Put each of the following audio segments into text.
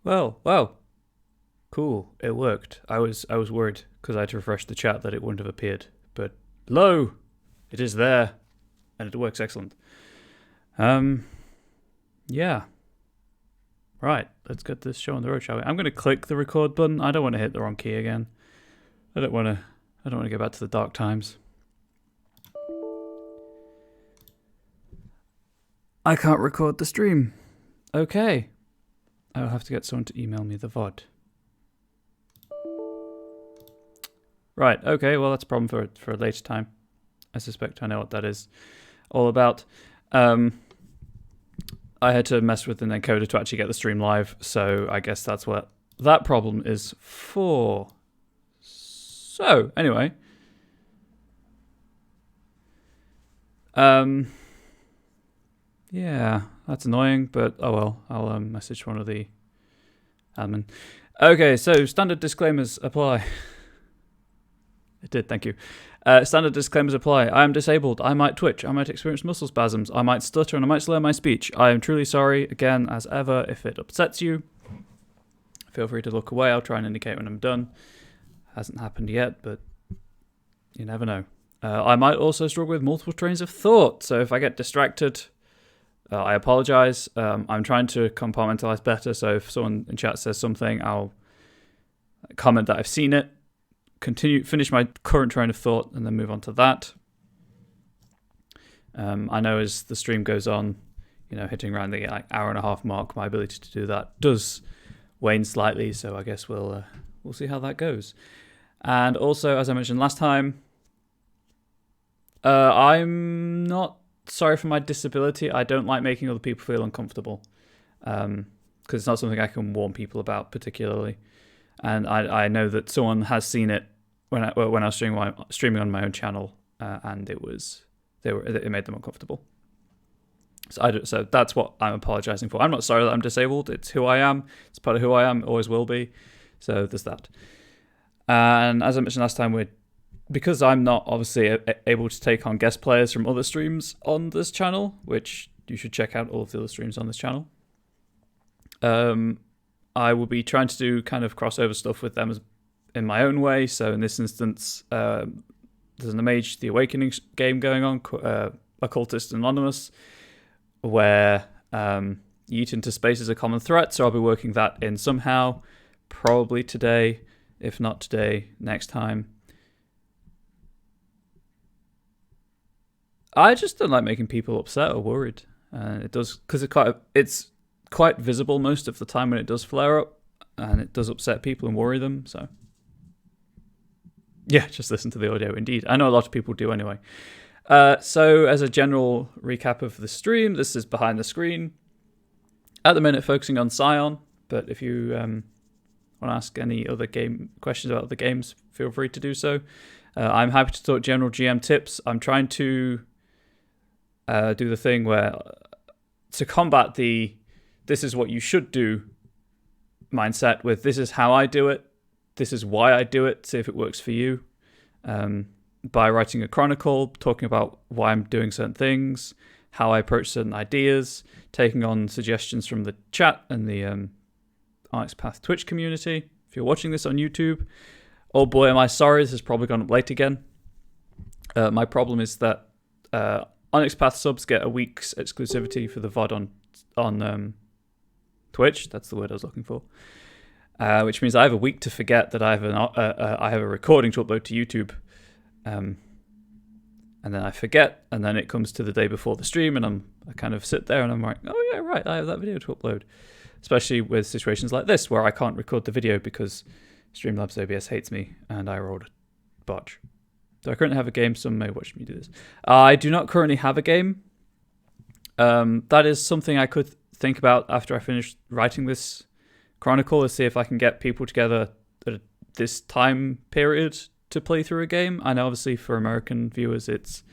Well, cool. It worked. I was worried because I had to refresh the chat that it wouldn't have appeared, but lo, it is there, and it works excellent. Yeah. Right, let's get this show on the road, shall we? I'm going to click the record button. I don't want to hit the wrong key again. I don't want to go back to the dark times. I can't record the stream. Okay. I'll have to get someone to email me the VOD. Right, okay, well that's a problem for a later time. I suspect I know what that is all about. I had to mess with an encoder to actually get the stream live, so I guess that's what that problem is for. So, anyway. Yeah, that's annoying, but oh well. I'll message one of the admin. Okay, so standard disclaimers apply. It did, thank you. Standard disclaimers apply. I am disabled. I might twitch. I might experience muscle spasms. I might stutter and I might slur my speech. I am truly sorry, again, as ever, if it upsets you. Feel free to look away. I'll try and indicate when I'm done. Hasn't happened yet, but you never know. I might also struggle with multiple trains of thought, so if I get distracted, I apologize. I'm trying to compartmentalize better, so if someone in chat says something, I'll comment that I've seen it, finish my current train of thought, and then move on to that. I know as the stream goes on, hitting around the hour and a half mark, my ability to do that does wane slightly, so I guess we'll see how that goes. And also, as I mentioned last time, I'm not sorry for my disability. I don't like making other people feel uncomfortable, because it's not something I can warn people about particularly. And I know that someone has seen it when I was streaming on my own channel, and it made them uncomfortable. So that's what I'm apologizing for. I'm not sorry that I'm disabled. It's who I am. It's part of who I am. Always will be. So there's that. And as I mentioned last time, because I'm not obviously able to take on guest players from other streams on this channel, which you should check out all of the other streams on this channel. I will be trying to do kind of crossover stuff with them in my own way. So in this instance, there's an Mage the Awakening game going on, Occultist Anonymous, where yeet into space is a common threat. So I'll be working that in somehow, probably today, if not today, next time. I just don't like making people upset or worried. It does, because it's quite visible most of the time when it does flare up, and it does upset people and worry them. So yeah, just listen to the audio. Indeed, I know a lot of people do anyway. So as a general recap of the stream, this is behind the screen at the minute, focusing on Scion. But if you want to ask any other game questions about the games, feel free to do so. I'm happy to talk general GM tips. I'm trying to do the thing where to combat the "this is what you should do" mindset with "this is how I do it, this is why I do it, see if it works for you," by writing a chronicle, talking about why I'm doing certain things, how I approach certain ideas, taking on suggestions from the chat and the Onyx Path Twitch community. If you're watching this on YouTube, oh boy, am I sorry, this has probably gone up late again. My problem is that Onyx Path subs get a week's exclusivity for the VOD on Twitch. That's the word I was looking for. Which means I have a week to forget that I have a recording to upload to YouTube. And then I forget, and then it comes to the day before the stream, and I kind of sit there and I'm like, oh yeah, right, I have that video to upload. Especially with situations like this where I can't record the video because Streamlabs OBS hates me and I rolled a botch. Do I currently have a game? Some may watch me do this. I do not currently have a game. That is something I could think about after I finish writing this chronicle, to see if I can get people together at this time period to play through a game. I know obviously for American viewers it's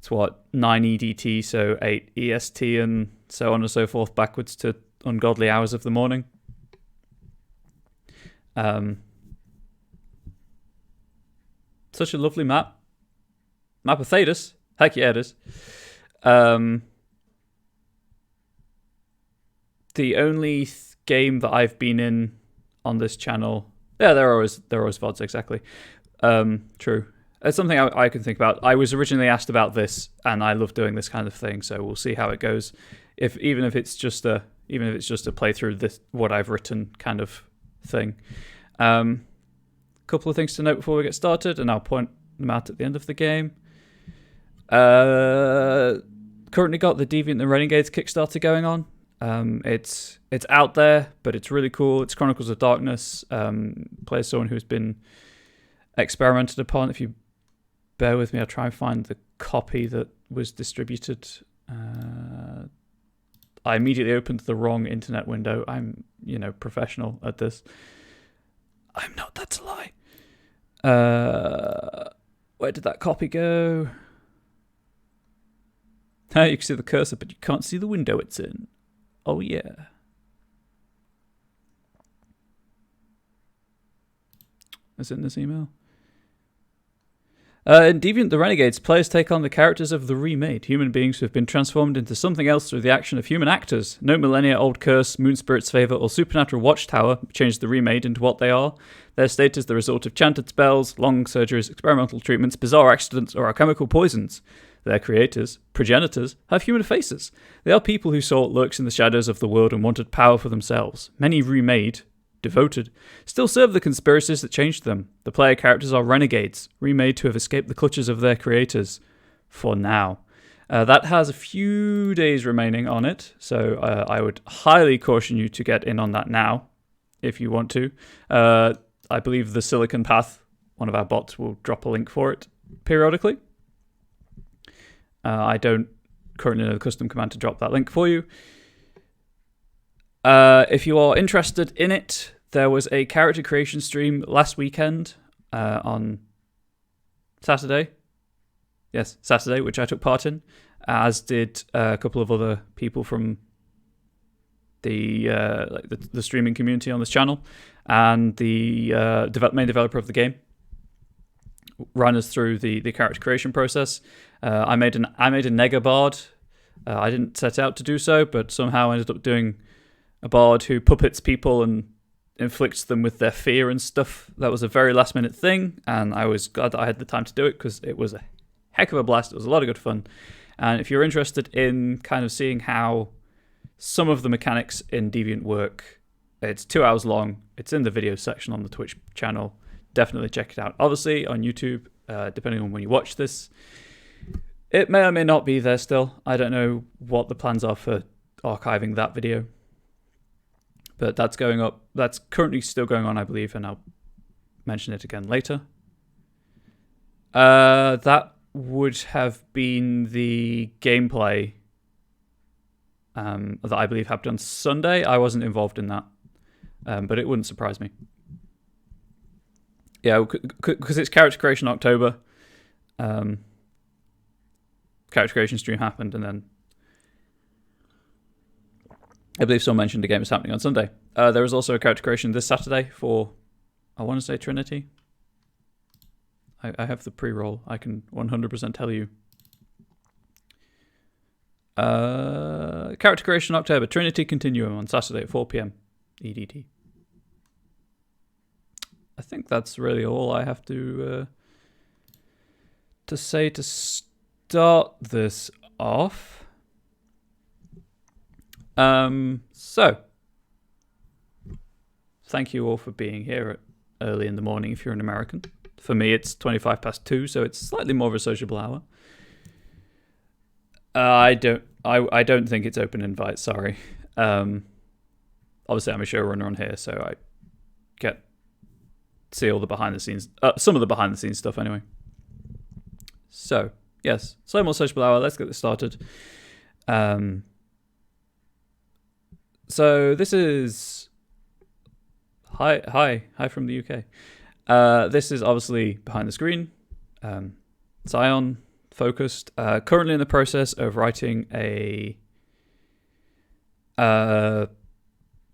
what, 9 EDT, so 8 EST and so on and so forth, backwards to ungodly hours of the morning. Such a lovely map. Map of Thedas. Heck yeah, it is. The only game that I've been in on this channel. Yeah, they're always VODs, exactly. True. It's something I can think about. I was originally asked about this, and I love doing this kind of thing. So we'll see how it goes. Even if it's just a playthrough, this what I've written kind of thing. Couple of things to note before we get started, and I'll point them out at the end of the game. Currently got the Deviant and Renegades Kickstarter going on. It's out there, but it's really cool. It's Chronicles of Darkness. Plays someone who's been experimented upon. If you bear with me, I'll try and find the copy that was distributed. I immediately opened the wrong internet window. I'm, professional at this. I'm not, that's a lie. Where did that copy go? You can see the cursor, but you can't see the window it's in. Oh, yeah. Is it in this email? In Deviant the Renegades, players take on the characters of the Remade, human beings who have been transformed into something else through the action of human actors. No millennia-old curse, moon spirit's favour, or supernatural watchtower change the Remade into what they are. Their state is the result of chanted spells, long surgeries, experimental treatments, bizarre accidents, or alchemical poisons. Their creators, progenitors, have human faces. They are people whose soul lurks in the shadows of the world and wanted power for themselves. Many Remade, devoted, still serve the conspiracies that changed them. The player characters are renegades, remade to have escaped the clutches of their creators. For now. That has a few days remaining on it, so I would highly caution you to get in on that now, if you want to. I believe the Silicon Path, one of our bots, will drop a link for it periodically. I don't currently know the custom command to drop that link for you. If you are interested in it, there was a character creation stream last weekend on Saturday. Yes, Saturday, which I took part in, as did a couple of other people from the streaming community on this channel, and the main developer of the game ran us through the character creation process. I made a Nega Bard. I didn't set out to do so, but somehow ended up doing a bard who puppets people and inflicts them with their fear and stuff. That was a very last minute thing, and I was glad that I had the time to do it because it was a heck of a blast. It was a lot of good fun. And if you're interested in kind of seeing how some of the mechanics in Deviant work, it's 2 hours long. It's in the video section on the Twitch channel. Definitely check it out. Obviously on YouTube, depending on when you watch this, it may or may not be there still. I don't know what the plans are for archiving that video. But that's going up. That's currently still going on, I believe, and I'll mention it again later. That would have been the gameplay that I believe happened on Sunday. I wasn't involved in that, but it wouldn't surprise me. Yeah, because it's Character Creation October. Character Creation stream happened, and then I believe someone mentioned the game is happening on Sunday. There is also a character creation this Saturday for, I want to say Trinity. I have the pre-roll. I can 100% tell you. Character creation October, Trinity Continuum on Saturday at 4 p.m. EDT. I think that's really all I have to say to start this off. So, thank you all for being here early in the morning if you're an American. For me, it's 2:25, so it's slightly more of a sociable hour. I don't think it's open invite, sorry. Obviously, I'm a showrunner on here, so I get to see all the behind the scenes, some of the behind the scenes stuff anyway. So, yes, slightly more sociable hour. Let's get this started. So this is hi from the UK. This is obviously behind the screen, Scion focused. Currently in the process of writing a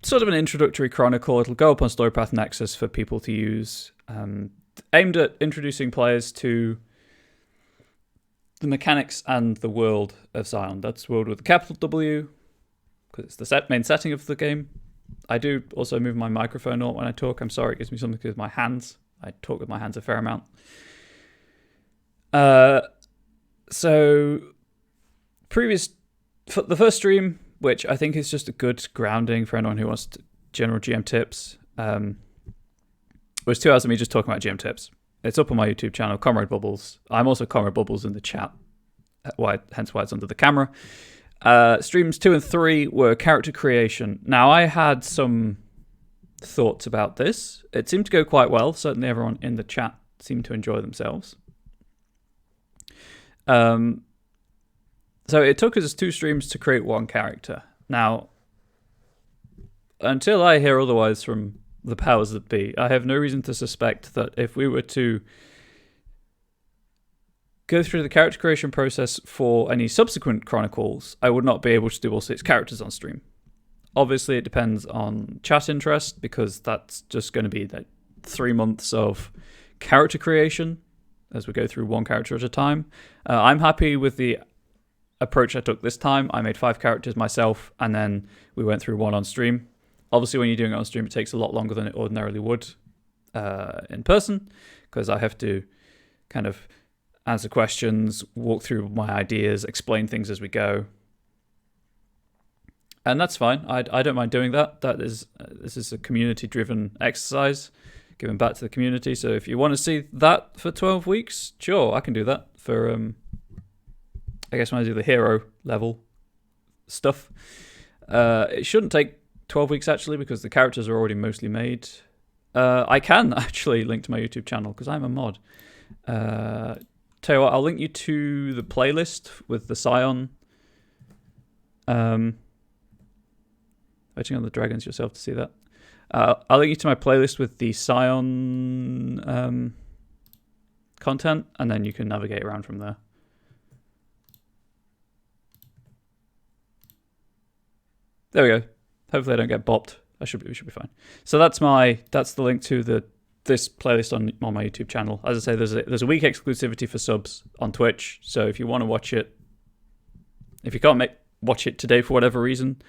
sort of an introductory chronicle. It'll go up on StoryPath Nexus for people to use, aimed at introducing players to the mechanics and the world of Scion. That's world with a capital W, because it's the main setting of the game. I do also move my microphone when I talk. I'm sorry, it gives me something to do with my hands. I talk with my hands a fair amount. So the first stream, which I think is just a good grounding for anyone who wants general GM tips, was 2 hours of me just talking about GM tips. It's up on my YouTube channel, Comrade Bubbles. I'm also Comrade Bubbles in the chat, hence why it's under the camera. Streams 2 and 3 were character creation. Now, I had some thoughts about this. It seemed to go quite well. Certainly everyone in the chat seemed to enjoy themselves. So it took us 2 streams to create 1 character. Now, until I hear otherwise from the powers that be, I have no reason to suspect that if we were to go through the character creation process for any subsequent Chronicles, I would not be able to do all 6 characters on stream. Obviously, it depends on chat interest, because that's just going to be like 3 months of character creation as we go through 1 character at a time. I'm happy with the approach I took this time. I made 5 characters myself, and then we went through 1 on stream. Obviously, when you're doing it on stream, it takes a lot longer than it ordinarily would in person, because I have to kind of answer questions, walk through my ideas, explain things as we go. And that's fine. I don't mind doing that. This is a community-driven exercise, giving back to the community. So if you want to see that for 12 weeks, sure, I can do that for, I guess when I do the hero level stuff. It shouldn't take 12 weeks, actually, because the characters are already mostly made. I can actually link to my YouTube channel, because I'm a mod. Tell you what, I'll link you to the playlist with the Scion. Waiting on the dragons yourself to see that. I'll link you to my playlist with the Scion content, and then you can navigate around from there. There we go. Hopefully I don't get bopped. We should be fine. So that's the link to this playlist on my YouTube channel. As I say, there's a week exclusivity for subs on Twitch. So if you want to watch it, if you can't watch it today for whatever reason,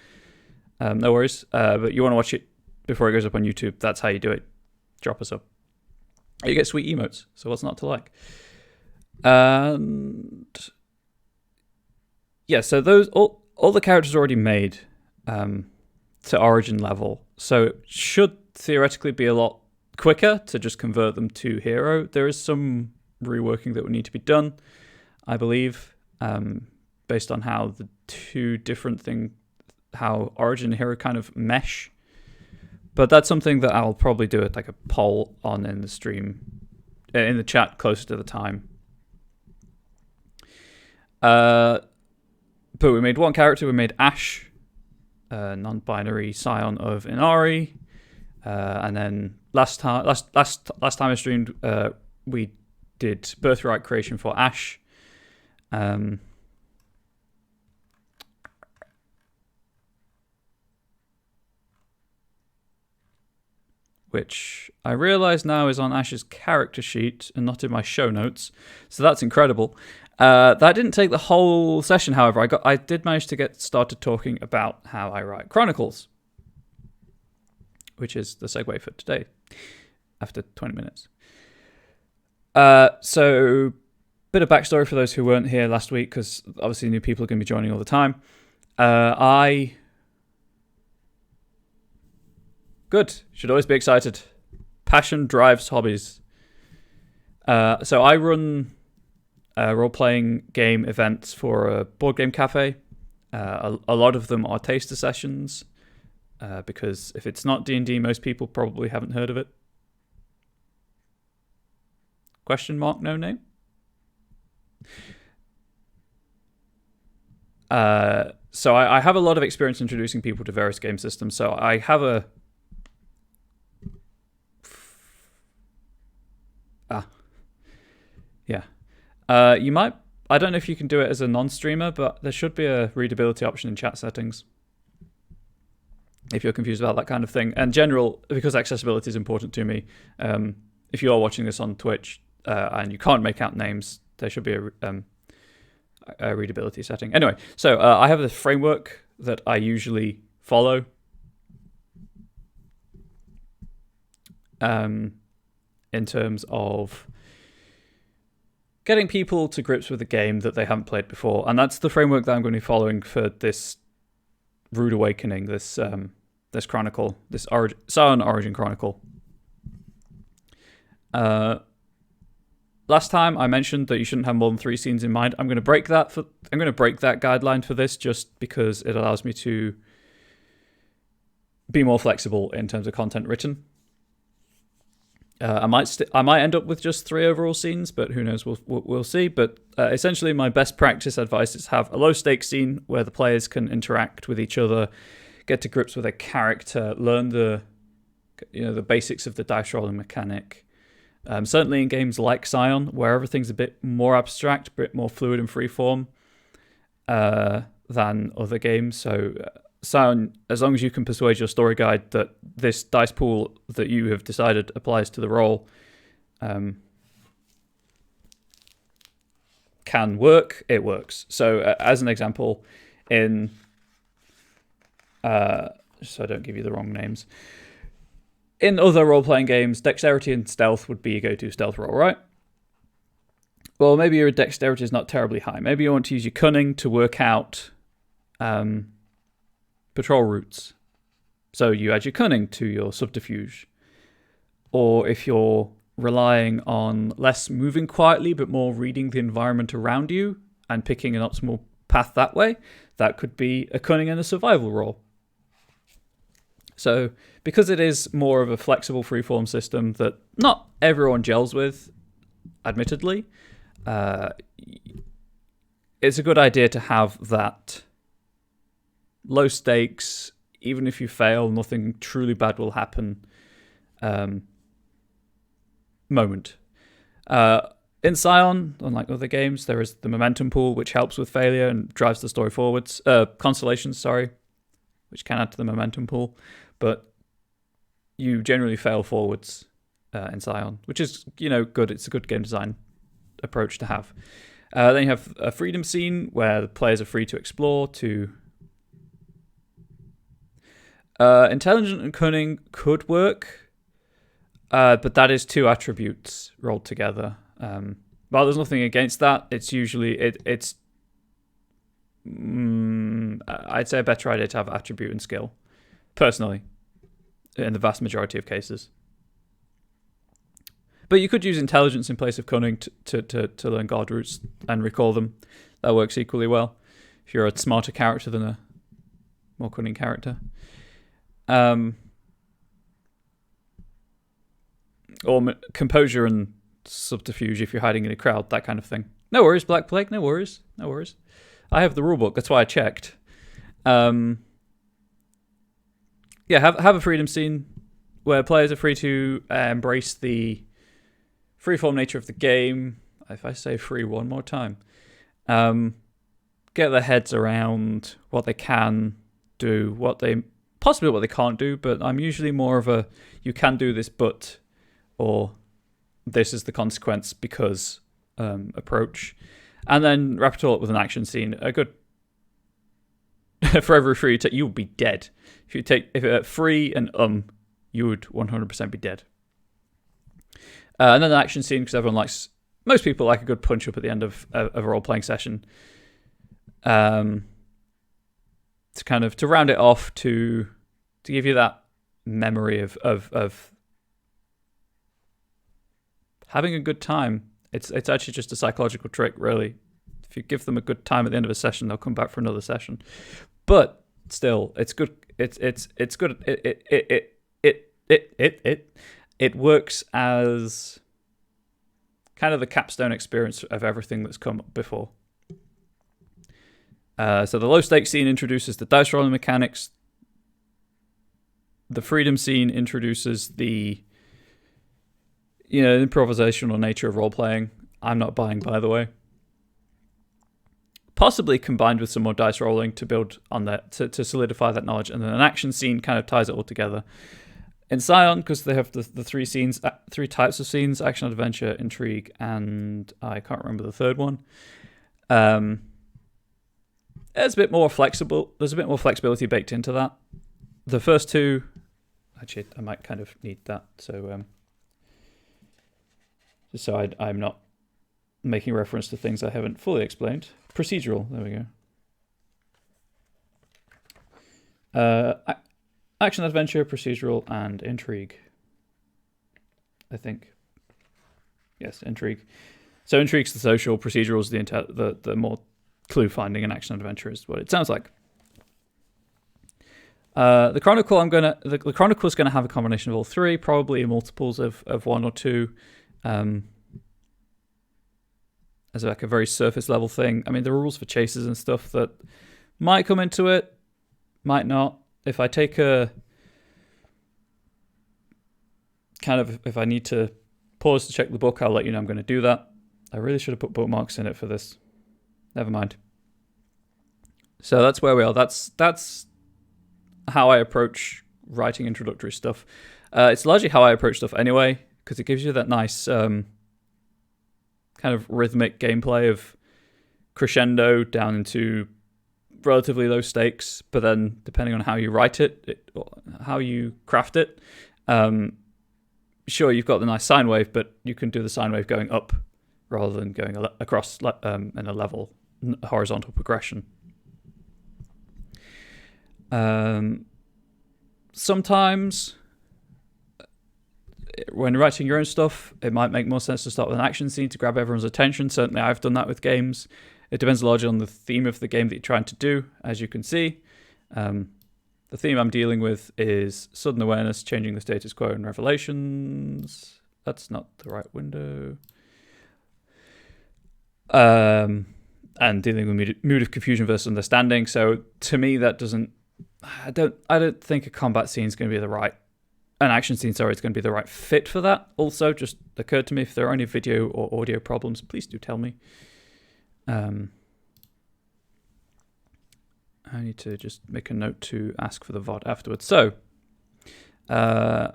no worries. But you want to watch it before it goes up on YouTube, that's how you do it. Drop a sub. You get sweet emotes. So what's not to like? And yeah, so those all the characters are already made to origin level. So it should theoretically be a lot quicker to just convert them to hero. There is some reworking that would need to be done, I believe, based on how the 2 different how origin and hero kind of mesh. But that's something that I'll probably do it like a poll on in the stream, in the chat closer to the time. But we made 1 character. We made Ash, non-binary Scion of Inari, and then last time I streamed, we did birthright creation for Ash. Which I realise now is on Ash's character sheet and not in my show notes, so that's incredible. That didn't take the whole session, however. I did manage to get started talking about how I write Chronicles, which is the segue for today, after 20 minutes. So, bit of backstory for those who weren't here last week, because obviously new people are going to be joining all the time. Good. Should always be excited. Passion drives hobbies. So I run role-playing game events for a board game cafe. A lot of them are taster sessions, because if it's not D&D, most people probably haven't heard of it. Question mark, no name? So I have a lot of experience introducing people to various game systems. So I have a... you might... I don't know if you can do it as a non-streamer, but there should be a readability option in chat settings if you're confused about that kind of thing. And general, because accessibility is important to me, if you are watching this on Twitch and you can't make out names, there should be a readability setting. Anyway, so I have the framework that I usually follow in terms of getting people to grips with a game that they haven't played before. And that's the framework that I'm going to be following for this Rude Awakening, this Chronicle, this Scion Origin Chronicle. Last time I mentioned that you shouldn't have more than 3 scenes in mind. I'm going to break that guideline for this just because it allows me to be more flexible in terms of content written. I might end up with just 3 overall scenes, but who knows? We'll see. But essentially, my best practice advice is have a low stakes scene where the players can interact with each other, get to grips with a character, learn the basics of the dice rolling mechanic. Certainly in games like Scion, where everything's a bit more abstract, a bit more fluid and freeform than other games. So Scion, as long as you can persuade your story guide that this dice pool that you have decided applies to the role can work, it works. So as an example, so I don't give you the wrong names, in other role-playing games, dexterity and stealth would be a go-to stealth roll, right? Well, maybe your dexterity is not terribly high. Maybe you want to use your cunning to work out patrol routes. So you add your cunning to your subterfuge. Or if you're relying on less moving quietly, but more reading the environment around you and picking an optimal path that way, that could be a cunning and a survival roll. So because it is more of a flexible freeform system that not everyone gels with, admittedly, it's a good idea to have that low stakes, even if you fail, nothing truly bad will happen moment. In Scion, unlike other games, there is the momentum pool, which helps with failure and drives the story forwards. Constellations, which can add to the momentum pool. But you generally fail forwards in Scion, which is, good. It's a good game design approach to have. Then you have a freedom scene where the players are free to explore, intelligent and cunning could work, but that is 2 attributes rolled together. While there's nothing against that, it's usually I'd say a better idea to have attribute and skill, personally, in the vast majority of cases. But you could use intelligence in place of cunning to learn guard routes and recall them. That works equally well if you're a smarter character than a more cunning character. Or composure and subterfuge if you're hiding in a crowd, that kind of thing. No worries, Black Plague, no worries. I have the rulebook, that's why I checked. Have a freedom scene where players are free to embrace the freeform nature of the game. If I say free one more time, get their heads around what they can do, possibly what they can't do, but I'm usually more of a you can do this, but, or this is the consequence because approach. And then wrap it all up with an action scene. A good for every free you would be dead. If it free and you would 100% be dead. And then an action scene because most people like a good punch up at the end of a role playing session. To round it off, to give you that memory of having a good time. It's actually just a psychological trick, really. If you give them a good time at the end of a session, they'll come back for another session. But still, it's good. It's good. It works as kind of the capstone experience of everything that's come before. So the low stakes scene introduces the dice rolling mechanics. The freedom scene introduces the improvisational nature of role playing. I'm not buying, by the way. Possibly combined with some more dice rolling to build on that, to solidify that knowledge, and then an action scene kind of ties it all together. In Scion, because they have the 3 scenes, 3 types of scenes: action, adventure, intrigue, and I can't remember the third one. It's a bit more flexible. There's a bit more flexibility baked into that. The first 2 Actually, I might kind of need that. So, just so I'm not making reference to things I haven't fully explained. Procedural. There we go. Action, adventure, procedural, and intrigue. I think. Yes, intrigue. So intrigue's the social, procedural's the more clue finding, and action adventure is what it sounds like. The Chronicle's gonna have a combination of all three, probably multiples of one or two, as like a very surface level thing. I mean, there are rules for chases and stuff that might come into it, might not. If I take if I need to pause to check the book, I'll let you know I'm going to do that. I really should have put bookmarks in it for this. Never mind. So that's where we are. That's how I approach writing introductory stuff. It's largely how I approach stuff anyway, because it gives you that nice kind of rhythmic gameplay of crescendo down into relatively low stakes, but then depending on how you write it, how you craft it, sure, you've got the nice sine wave, but you can do the sine wave going up rather than going across in a level horizontal progression. Sometimes when writing your own stuff, it might make more sense to start with an action scene to grab everyone's attention. Certainly I've done that with games. It depends largely on the theme of the game that you're trying to do, as you can see. The theme I'm dealing with is sudden awareness, changing the status quo in Revelations. That's not the right window. And dealing with mood of confusion versus understanding. So to me, that doesn't. I don't think a combat scene is going to be an action scene. Sorry, it's going to be the right fit for that. Also, just occurred to me, if there are any video or audio problems, please do tell me. I need to just make a note to ask for the VOD afterwards. So, as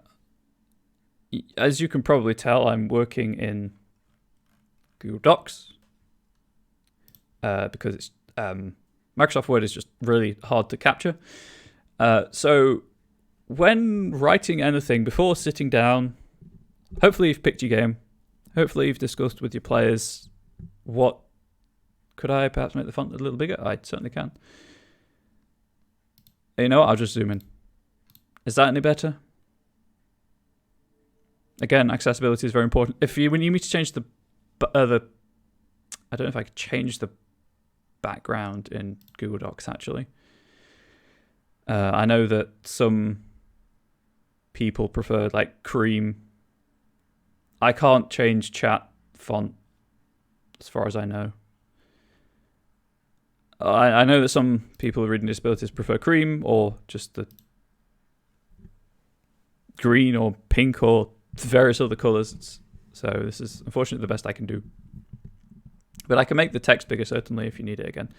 you can probably tell, I'm working in Google Docs because it's Microsoft Word is just really hard to capture. So, when writing anything, before sitting down, hopefully you've picked your game. Hopefully you've discussed with your players what. Could I perhaps make the font a little bigger? I certainly can. You know what? I'll just zoom in. Is that any better? Again, accessibility is very important. When you need to change the I don't know if I could change the background in Google Docs actually. I know that some people prefer like cream. I can't change chat font as far as I know. I know that some people with reading disabilities prefer cream or just the green or pink or various other colours. So this is unfortunately the best I can do. But I can make the text bigger certainly if you need it again.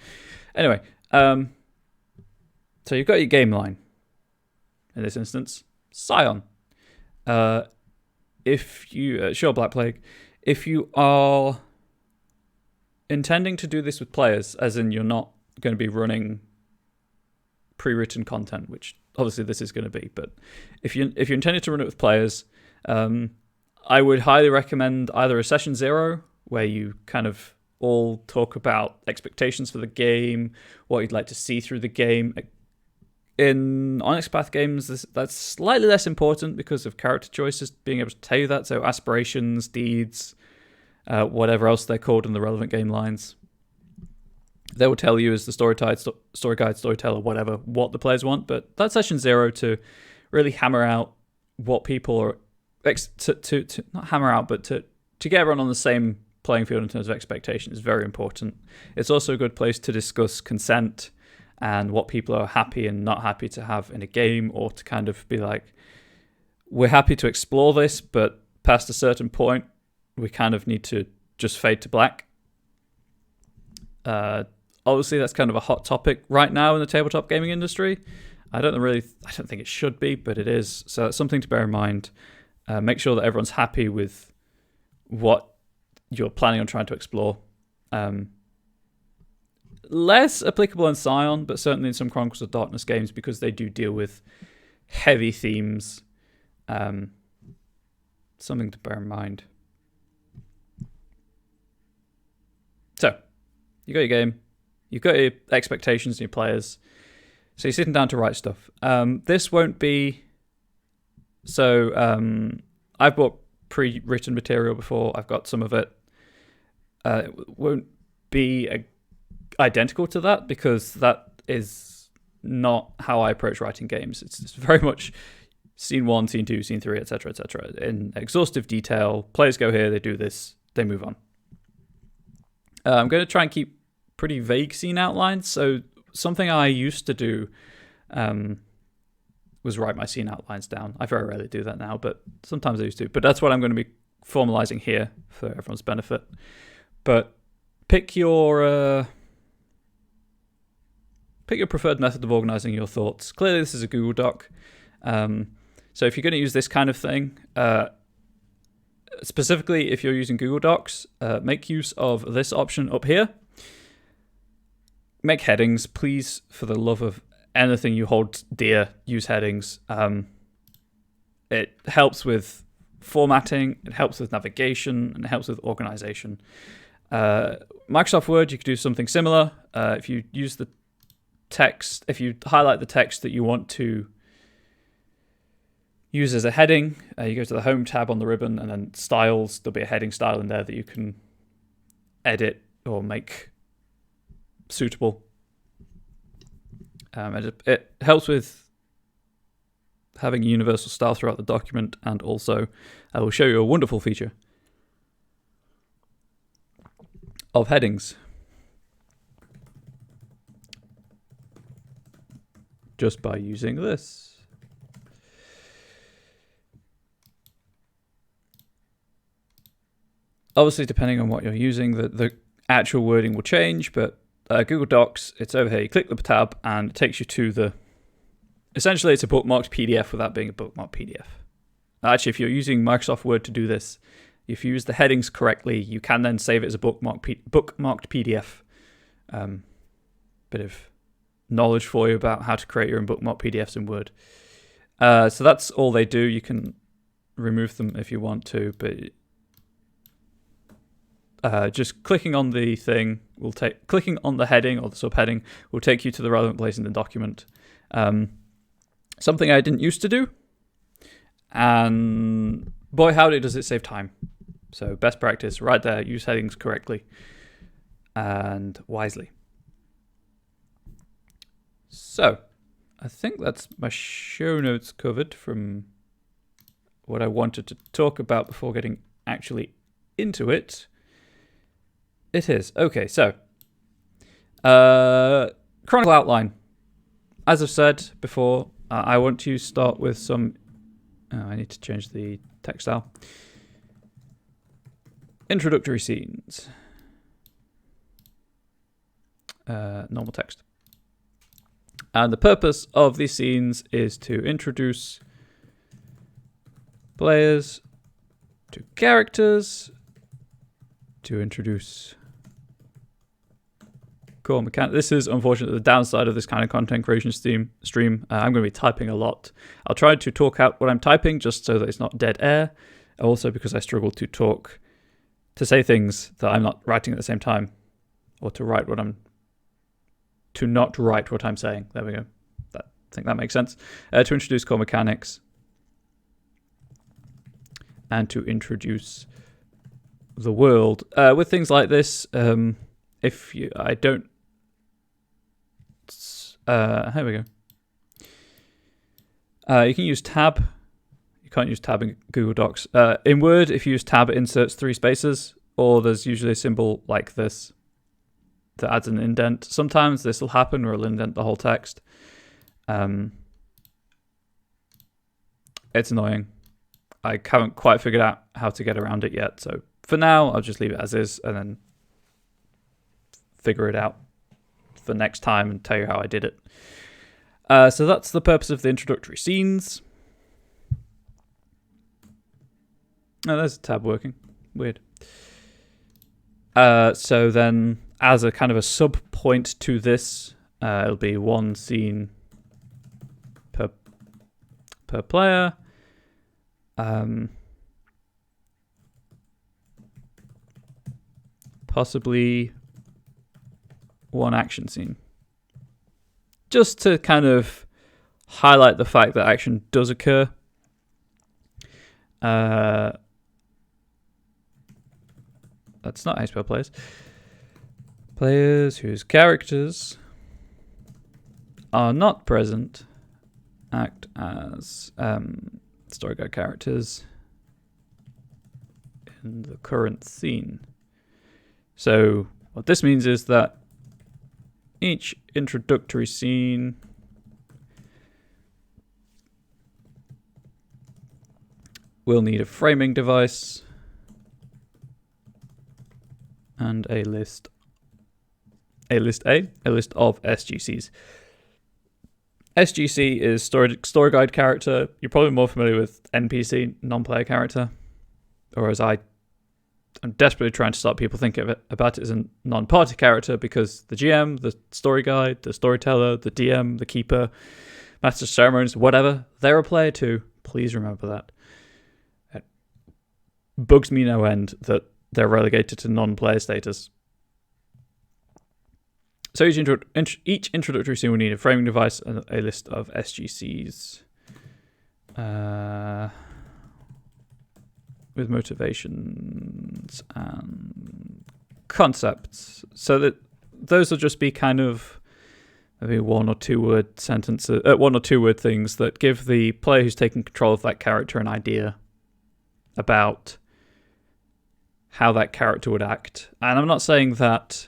Anyway, so you've got your game line. In this instance, Scion. If you sure, Black Plague. If you are intending to do this with players, as in you're not going to be running pre-written content, which obviously this is going to be, but if you're intending to run it with players, I would highly recommend either a session 0, where you kind of all talk about expectations for the game, what you'd like to see through the game. In Onyx Path games, that's slightly less important because of character choices, being able to tell you that, so aspirations, deeds, whatever else they're called in the relevant game lines. They will tell you as the story guide, storyteller, whatever, what the players want. But that's session 0 to really hammer out what people are, to not hammer out, but to get everyone on the same playing field in terms of expectation is very important. It's also a good place to discuss consent and what people are happy and not happy to have in a game, or to kind of be like, we're happy to explore this, but past a certain point, we kind of need to just fade to black. Obviously, that's kind of a hot topic right now in the tabletop gaming industry. I don't think it should be, but it is. So it's something to bear in mind. Make sure that everyone's happy with what you're planning on trying to explore. Less applicable in Scion, but certainly in some Chronicles of Darkness games, because they do deal with heavy themes. Something to bear in mind. So, you got your game, you've got your expectations and your players, so you're sitting down to write stuff. This won't be... So, I've bought pre-written material before, I've got some of it. It won't be identical to that, because that is not how I approach writing games. It's very much scene 1, scene 2, scene 3, etc., etc. in exhaustive detail. Players go here, they do this, they move on. I'm going to try and keep pretty vague scene outlines. So something I used to do was write my scene outlines down. I very rarely do that now, but sometimes I used to. But that's what I'm going to be formalizing here for everyone's benefit. But pick your preferred method of organizing your thoughts. Clearly, this is a Google Doc. So if you're going to use this kind of thing, specifically if you're using Google Docs, make use of this option up here. Make headings, please, for the love of anything you hold dear, use headings. It helps with formatting, it helps with navigation, and it helps with organization. Microsoft Word, you could do something similar. If you use the text, if you highlight the text that you want to use as a heading, you go to the Home tab on the ribbon, and then Styles, there'll be a heading style in there that you can edit or make suitable. It helps with having a universal style throughout the document, and also I will show you a wonderful feature of headings just by using this. Obviously, depending on what you're using, the actual wording will change, but Google Docs, it's over here. You click the tab and it takes you to the... Essentially, it's a bookmarked PDF without being a bookmarked PDF. Actually, if you're using Microsoft Word to do this, if you use the headings correctly, you can then save it as a bookmarked PDF. Bit of knowledge for you about how to create your own bookmarked PDFs in Word. So that's all they do. You can remove them if you want to, but... just clicking on the thing will clicking on the heading or the subheading will take you to the relevant place in the document. Something I didn't used to do, and boy howdy does it save time. So best practice right there, use headings correctly and wisely. So I think that's my show notes covered from what I wanted to talk about before getting actually into it. It is. Okay, so Chronicle outline. As I've said before, I want to start with some... I need to change the text style. Introductory scenes. Normal text. And the purpose of these scenes is to introduce players to characters, to introduce core mechanics. This is unfortunately the downside of this kind of content creation stream. I'm going to be typing a lot. I'll try to talk out what I'm typing just so that it's not dead air. Also because I struggle to say things that I'm not writing at the same time, or to not write what I'm saying. There we go. I think that makes sense. To introduce core mechanics and to introduce the world. With things like this, here we go. You can use tab. You can't use tab in Google Docs. In Word, if you use tab, it inserts 3 spaces, or there's usually a symbol like this that adds an indent. Sometimes this will happen, or it'll indent the whole text. It's annoying. I haven't quite figured out how to get around it yet, so for now, I'll just leave it as is and then figure it out for next time and tell you how I did it. So that's the purpose of the introductory scenes. Oh, there's a tab working. Weird. So then, as a kind of a sub point to this, it'll be 1 scene per player. Possibly one action scene. Just to kind of highlight the fact that action does occur. That's not how you spell players. Players whose characters are not present act as story guide characters in the current scene. So what this means is that each introductory scene will need a framing device and a list of SGCs. SGC is story guide character. You're probably more familiar with NPC, non-player character, or as I'm desperately trying to start people thinking about it as a non-party character, because the GM, the story guide, the storyteller, the DM, the keeper, master of ceremonies, whatever, they're a player too. Please remember that. It bugs me no end that they're relegated to non-player status. So each introductory scene will need a framing device and a list of SGCs with motivations and concepts. So that those will just be kind of maybe one or two word sentences, one or two word things that give the player who's taking control of that character an idea about how that character would act. And I'm not saying that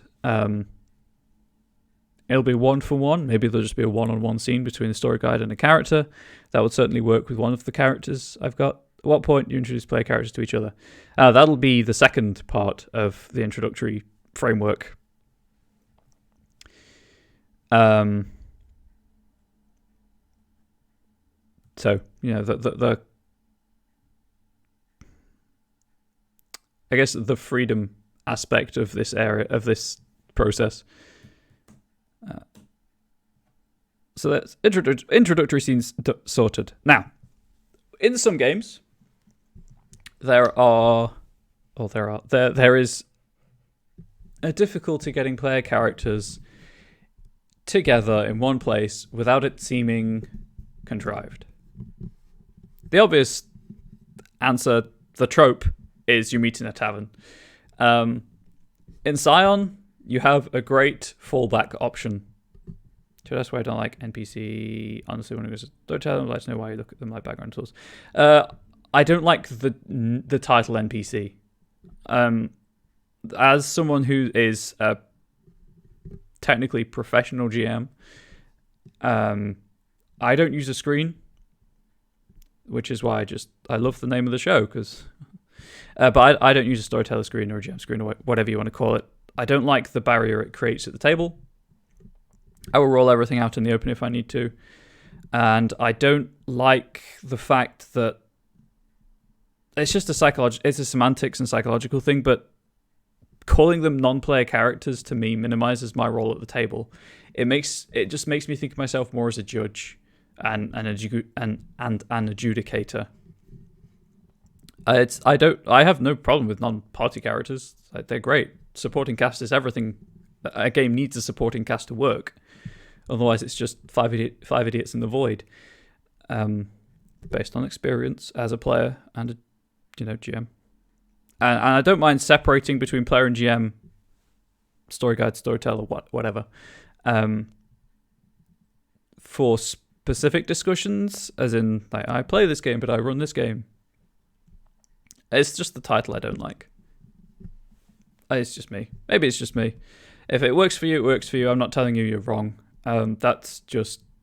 it'll be one for one. Maybe there'll just be a one-on-one scene between the story guide and a character. That would certainly work with one of the characters I've got. At what point you introduce player characters to each other? That'll be the second part of the introductory framework. So, you know, the I guess the freedom aspect of this area, of this process. So that's introductory scenes sorted. Now, in some games, there is a difficulty getting player characters together in one place without it seeming contrived. The obvious answer, the trope, is you meet in a tavern. In Scion, you have a great fallback option. So that's why I don't like NPC. Honestly, when it was, don't tell them. I'd like to know why you look at them like background tools. I don't like the title NPC. As someone who is a technically professional GM, I don't use a screen, which is why I love the name of the show, because. But I don't use a storyteller screen or a GM screen or whatever you want to call it. I don't like the barrier it creates at the table. I will roll everything out in the open if I need to. And I don't like the fact that it's just it's a semantics and psychological thing, but calling them non-player characters to me minimizes my role at the table. It just makes me think of myself more as a judge and an adjudicator. I have no problem with non-party characters. They're great. Supporting cast is everything. A game needs a supporting cast to work. Otherwise, it's just five idiots in the void. Based on experience as a player and a GM. And I don't mind separating between player and GM, story guide, storyteller, whatever. For specific discussions, as in, like, I play this game, but I run this game. It's just the title I don't like. It's just me. Maybe it's just me. If it works for you, it works for you. I'm not telling you you're wrong. This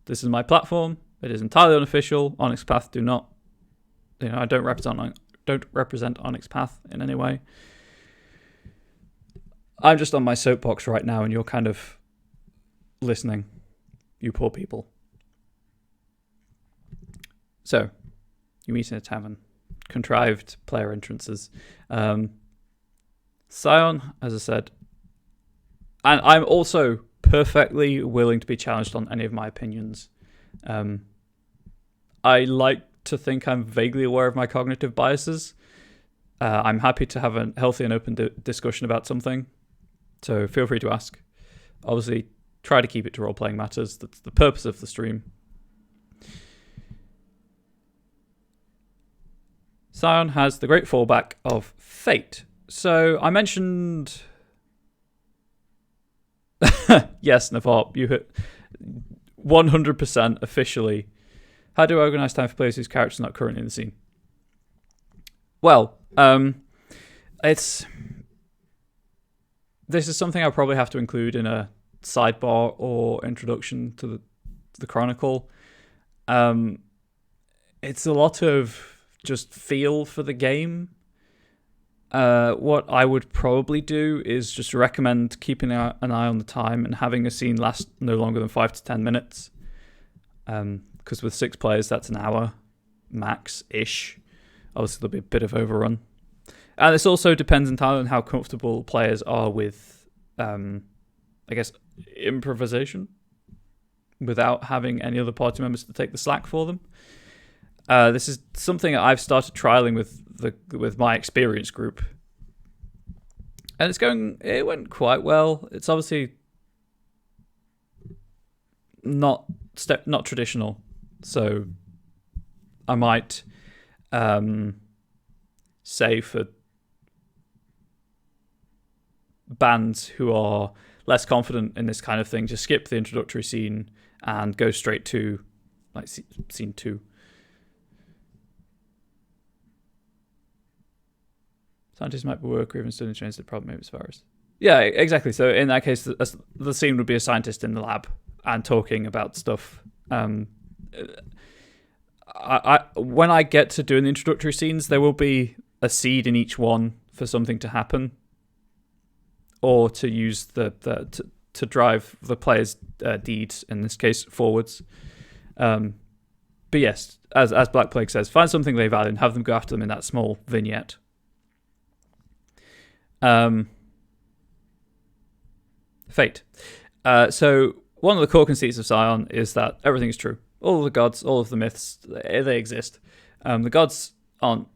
is my platform. It is entirely unofficial. Onyx Path do not, I don't represent Onyx Path in any way. I'm just on my soapbox right now, and you're kind of listening, you poor people. So, you meet in a tavern. Contrived player entrances. Scion, as I said, and I'm also perfectly willing to be challenged on any of my opinions. I like to think I'm vaguely aware of my cognitive biases. I'm happy to have a healthy and open discussion about something. So feel free to ask. Obviously, try to keep it to role-playing matters. That's the purpose of the stream. Scion has the great fallback of Fate. So I mentioned... Yes, Navar, you hit 100% officially. How do I organize time for players whose characters are not currently in the scene? Well, this is something I'll probably have to include in a sidebar or introduction to the Chronicle. It's a lot of just feel for the game. What I would probably do is just recommend keeping an eye on the time and having a scene last no longer than 5 to 10 minutes. Because with 6 players, that's an hour max-ish. Obviously, there'll be a bit of overrun. And this also depends entirely on how comfortable players are with, I guess, improvisation without having any other party members to take the slack for them. This is something I've started trialing with my experience group. And it went quite well. It's obviously not traditional. So I might say for bands who are less confident in this kind of thing, just skip the introductory scene and go straight to like scene 2. Scientists might be work or even studying change the problem maybe as virus. Yeah, exactly. So in that case, the scene would be a scientist in the lab and talking about stuff. When I get to doing the introductory scenes, there will be a seed in each one for something to happen, or to use to drive the player's deeds, in this case, forwards. But yes, as Black Plague says, find something they value and have them go after them in that small vignette. Fate. So one of the core conceits of Scion is that everything is true. All of the gods, all of the myths, they exist. The gods aren't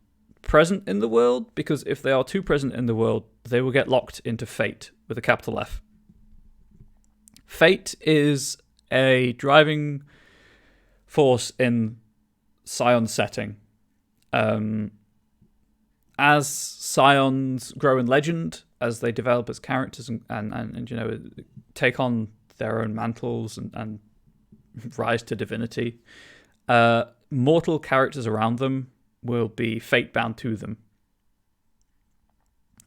present in the world, because if they are too present in the world, they will get locked into fate with a capital F. Fate is a driving force in Scion's setting. As Scions grow in legend, as they develop as characters and take on their own mantles and rise to divinity, mortal characters around them will be fate bound to them.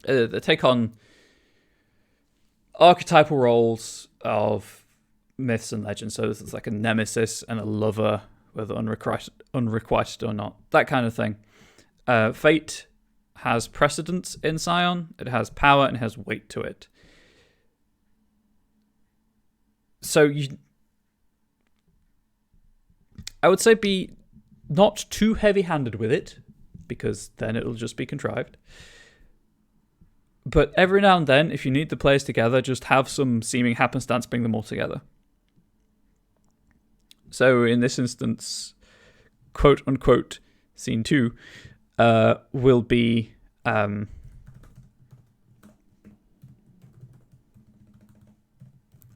They take on archetypal roles of myths and legends. So it's like a nemesis and a lover, whether unrequited or not, that kind of thing. Fate has precedence in Scion. It has power and it has weight to it. So I would say be not too heavy-handed with it, because then it'll just be contrived. But every now and then, if you need the players together, just have some seeming happenstance bring them all together. So in this instance, quote-unquote, scene 2 will be... I'm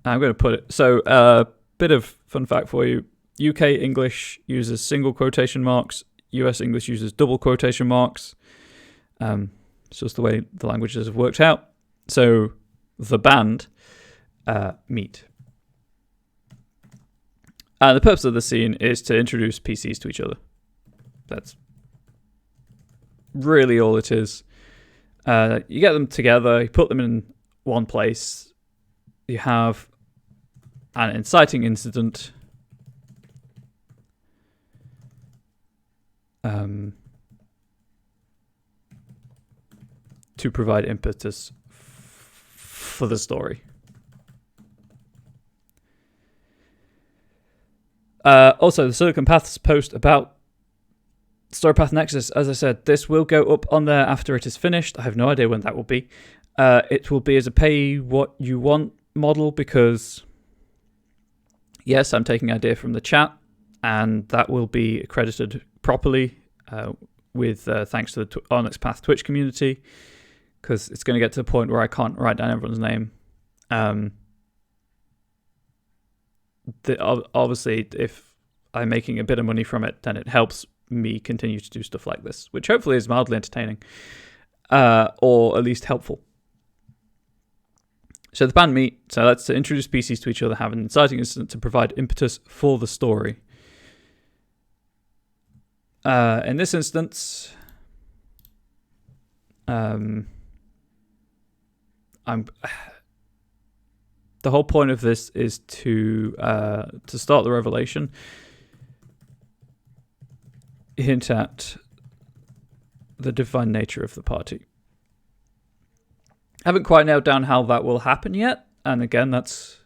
going to put it... So a bit of fun fact for you. UK English uses single quotation marks. US English uses double quotation marks. It's just the way the languages have worked out. So the band meet. And the purpose of the scene is to introduce PCs to each other. That's really all it is. You get them together, you put them in one place. You have an inciting incident. To provide impetus for the story. Also, the Silicon Paths post about Storypath Nexus, as I said, this will go up on there after it is finished. I have no idea when that will be. It will be as a pay what you want model, because yes, I'm taking idea from the chat, and that will be accredited properly with thanks to the Onyx Path Twitch community, because it's going to get to the point where I can't write down everyone's name. Obviously, if I'm making a bit of money from it, then it helps me continue to do stuff like this, which hopefully is mildly entertaining, or at least helpful. So the band meet. So that's to introduce PCs to each other, have an inciting incident to provide impetus for the story. In this instance, the whole point of this is to start the revelation, hint at the divine nature of the party. Haven't quite nailed down how that will happen yet, and that's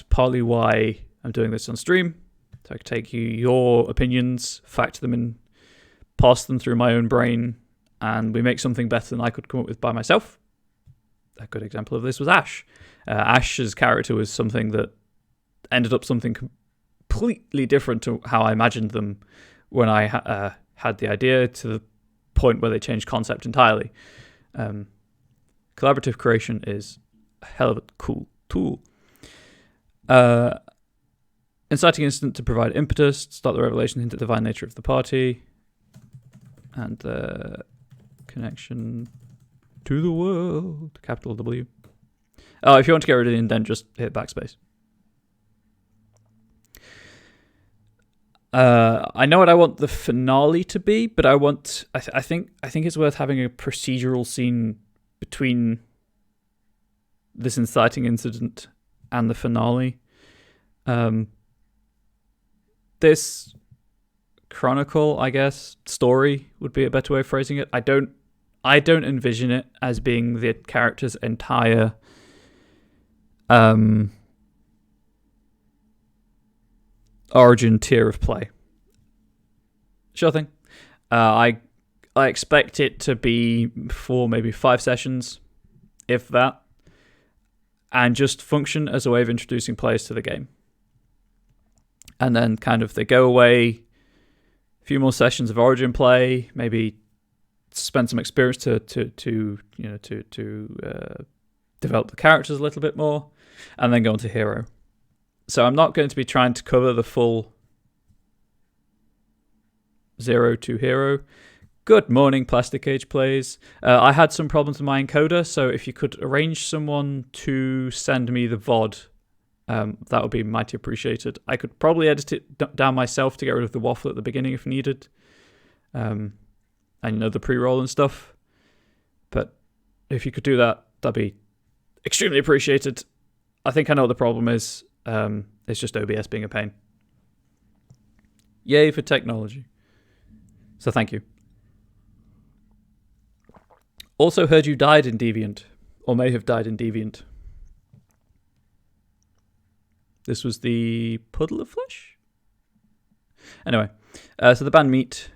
partly why I'm doing this on stream. So I can take your opinions, factor them in, pass them through my own brain, and we make something better than I could come up with by myself. A good example of this was Ash. Ash's character was something that ended up something completely different to how I imagined them when I had the idea, to the point where they changed concept entirely. Collaborative creation is a hell of a cool tool. Inciting incident to provide impetus, start the revelation, hint at the divine nature of the party, and the connection to the world, capital W. If you want to get rid of the indent, just hit backspace. I know what I want the finale to be, but I think it's worth having a procedural scene between this inciting incident and the finale. This chronicle, I guess, story would be a better way of phrasing it. I don't envision it as being the character's entire origin tier of play. Sure thing. I expect it to be for maybe 5 sessions, if that, and just function as a way of introducing players to the game. And then kind of they go away, a few more sessions of origin play, maybe spend some experience to develop the characters a little bit more, and then go into hero. So I'm not going to be trying to cover the full 0 to hero. Good morning, Plastic Age Plays. I had some problems with my encoder, so if you could arrange someone to send me the VOD, that would be mighty appreciated. I could probably edit it down myself to get rid of the waffle at the beginning if needed, and the pre-roll and stuff. But if you could do that, that'd be extremely appreciated. I think I know what the problem is. It's just OBS being a pain. Yay for technology. So thank you. Also heard you died in Deviant, or may have died in Deviant. This was the Puddle of Flesh? Anyway, so the band meet.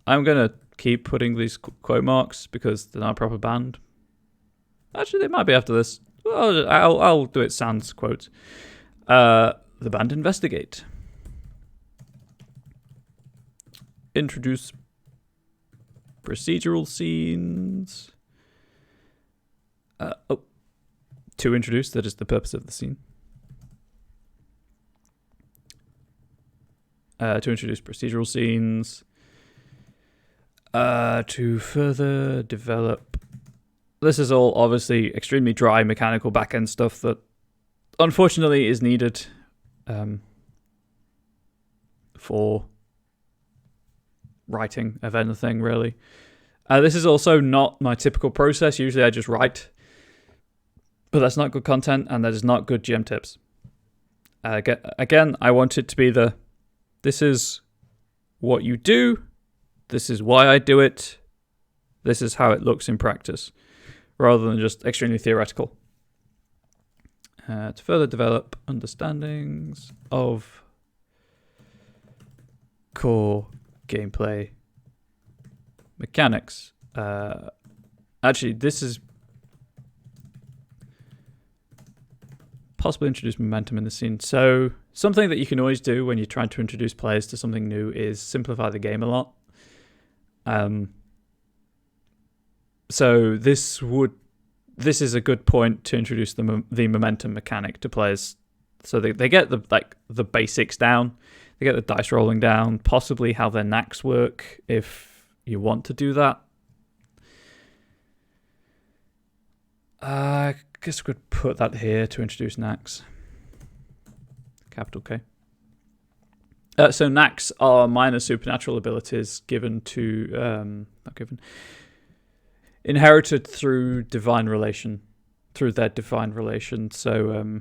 I'm going to keep putting these quote marks because they're not a proper band. Actually, they might be after this. Well, I'll do it sans quotes. The band investigate. Introduce procedural scenes. To introduce, that is the purpose of the scene. To introduce procedural scenes. To further develop. This is all obviously extremely dry mechanical back-end stuff that unfortunately is needed for writing of anything, really. This is also not my typical process. Usually I just write, but that's not good content, and that is not good GM tips. Again, I want it to be this is what you do, this is why I do it, this is how it looks in practice, rather than just extremely theoretical. To further develop understandings of core gameplay mechanics. Actually, this is possibly introduce momentum in the scene. So something that you can always do when you're trying to introduce players to something new is simplify the game a lot. So this is a good point to introduce the momentum mechanic to players, so they get the basics down, they get the dice rolling down, possibly how their knacks work if you want to do that. I guess we could put that here to introduce knacks. Capital K. So knacks are minor supernatural abilities given to inherited through their divine relation. So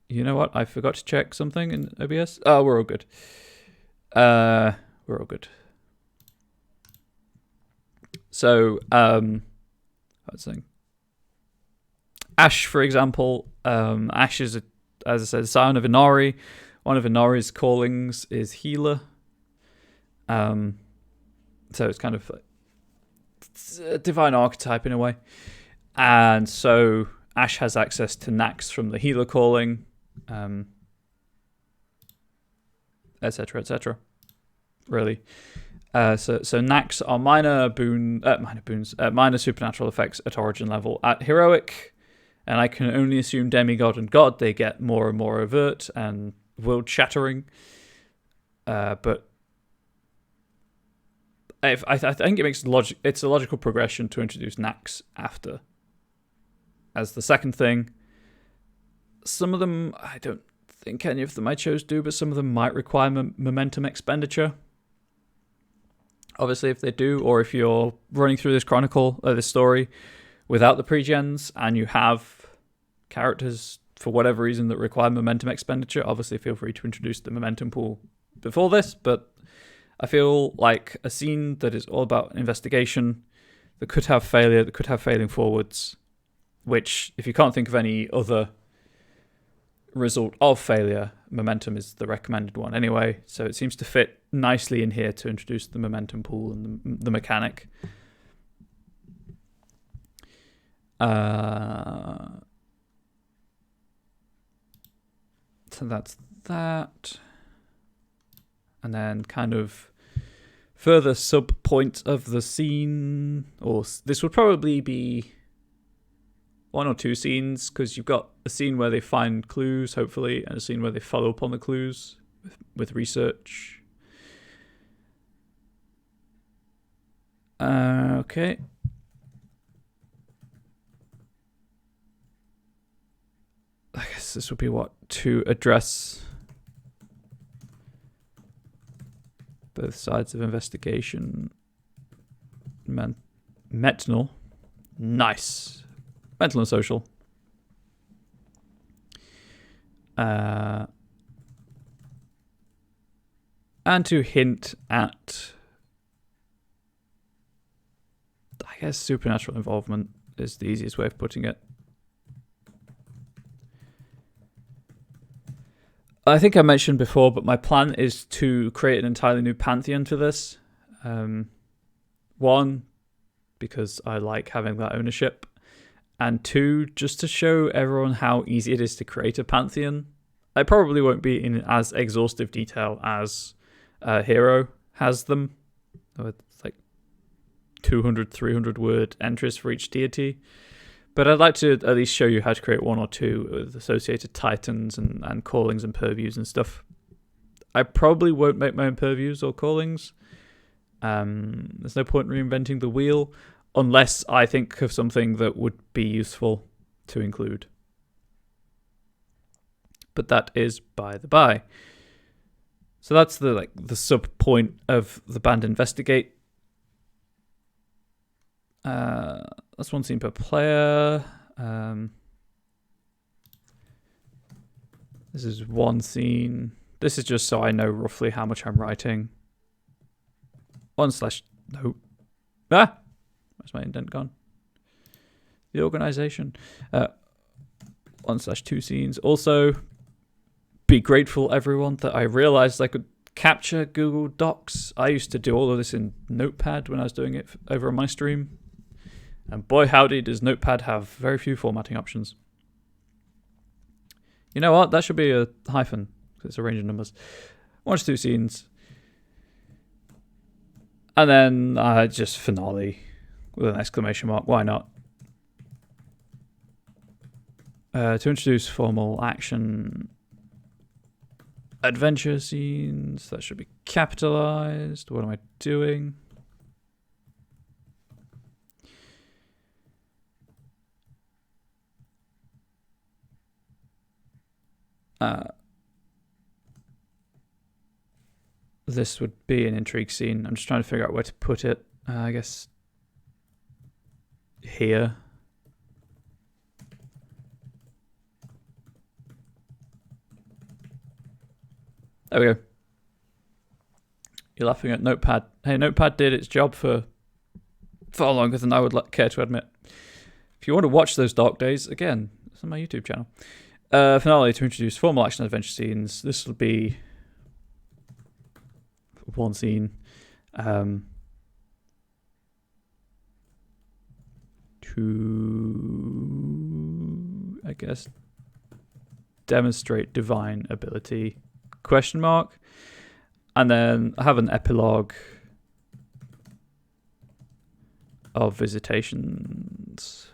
you know what? I forgot to check something in OBS. Oh, we're all good. We're all good. So what's saying? Ash, for example. Ash is, as I said, a Scion of Inari. One of Inari's callings is healer. So it's kind of it's a divine archetype in a way. And so Ash has access to knacks from the healer calling, etc., etc. Really. So knacks are minor supernatural effects at origin level. At heroic, and I can only assume demigod and god, they get more and more overt and world shattering. But I think it's a logical progression to introduce knacks after. As the second thing, some of them, I don't think any of them I chose do, but some of them might require momentum expenditure. Obviously, if they do, or if you're running through this story without the pre-gens and you have characters for whatever reason that require momentum expenditure, obviously feel free to introduce the momentum pool before this, but I feel like a scene that is all about investigation, that could have failure, that could have failing forwards, which, if you can't think of any other result of failure, momentum is the recommended one anyway, so it seems to fit nicely in here to introduce the momentum pool and the mechanic. So that's that. And then kind of further sub-point of the scene, or this would probably be one or two scenes, because you've got a scene where they find clues, hopefully, and a scene where they follow up on the clues with research. Okay. I guess this would be what to address both sides of investigation. Mental. Nice. Mental and social. And to hint at, I guess, supernatural involvement is the easiest way of putting it. I think I mentioned before, but my plan is to create an entirely new pantheon to this. One, because I like having that ownership. And two, just to show everyone how easy it is to create a pantheon. I probably won't be in as exhaustive detail as Hero has them. It's like 200, 300 word entries for each deity. But I'd like to at least show you how to create one or two with associated titans and callings and purviews and stuff. I probably won't make my own purviews or callings. There's no point in reinventing the wheel unless I think of something that would be useful to include. But that is by the by. So that's the sub point of the band investigate. That's one scene per player. This is one scene. This is just so I know roughly how much I'm writing. No. Ah! Where's my indent gone? The organization. 1/2 scenes. Also, be grateful, everyone, that I realized I could capture Google Docs. I used to do all of this in Notepad when I was doing it over on my stream. And boy howdy does Notepad have very few formatting options. You know what? That should be a hyphen, because it's a range of numbers. 1 to 2 scenes. And then just finale with an exclamation mark. Why not? To introduce formal action adventure scenes. That should be capitalized. What am I doing? This would be an intrigue scene. I'm just trying to figure out where to put it. I guess here. There we go. You're laughing at Notepad. Hey, Notepad did its job for far longer than I would care to admit. If you want to watch those dark days, again, it's on my YouTube channel. Finale to introduce formal action adventure scenes. This will be one scene. To, I guess, demonstrate divine ability, ? And then I have an epilogue of visitations.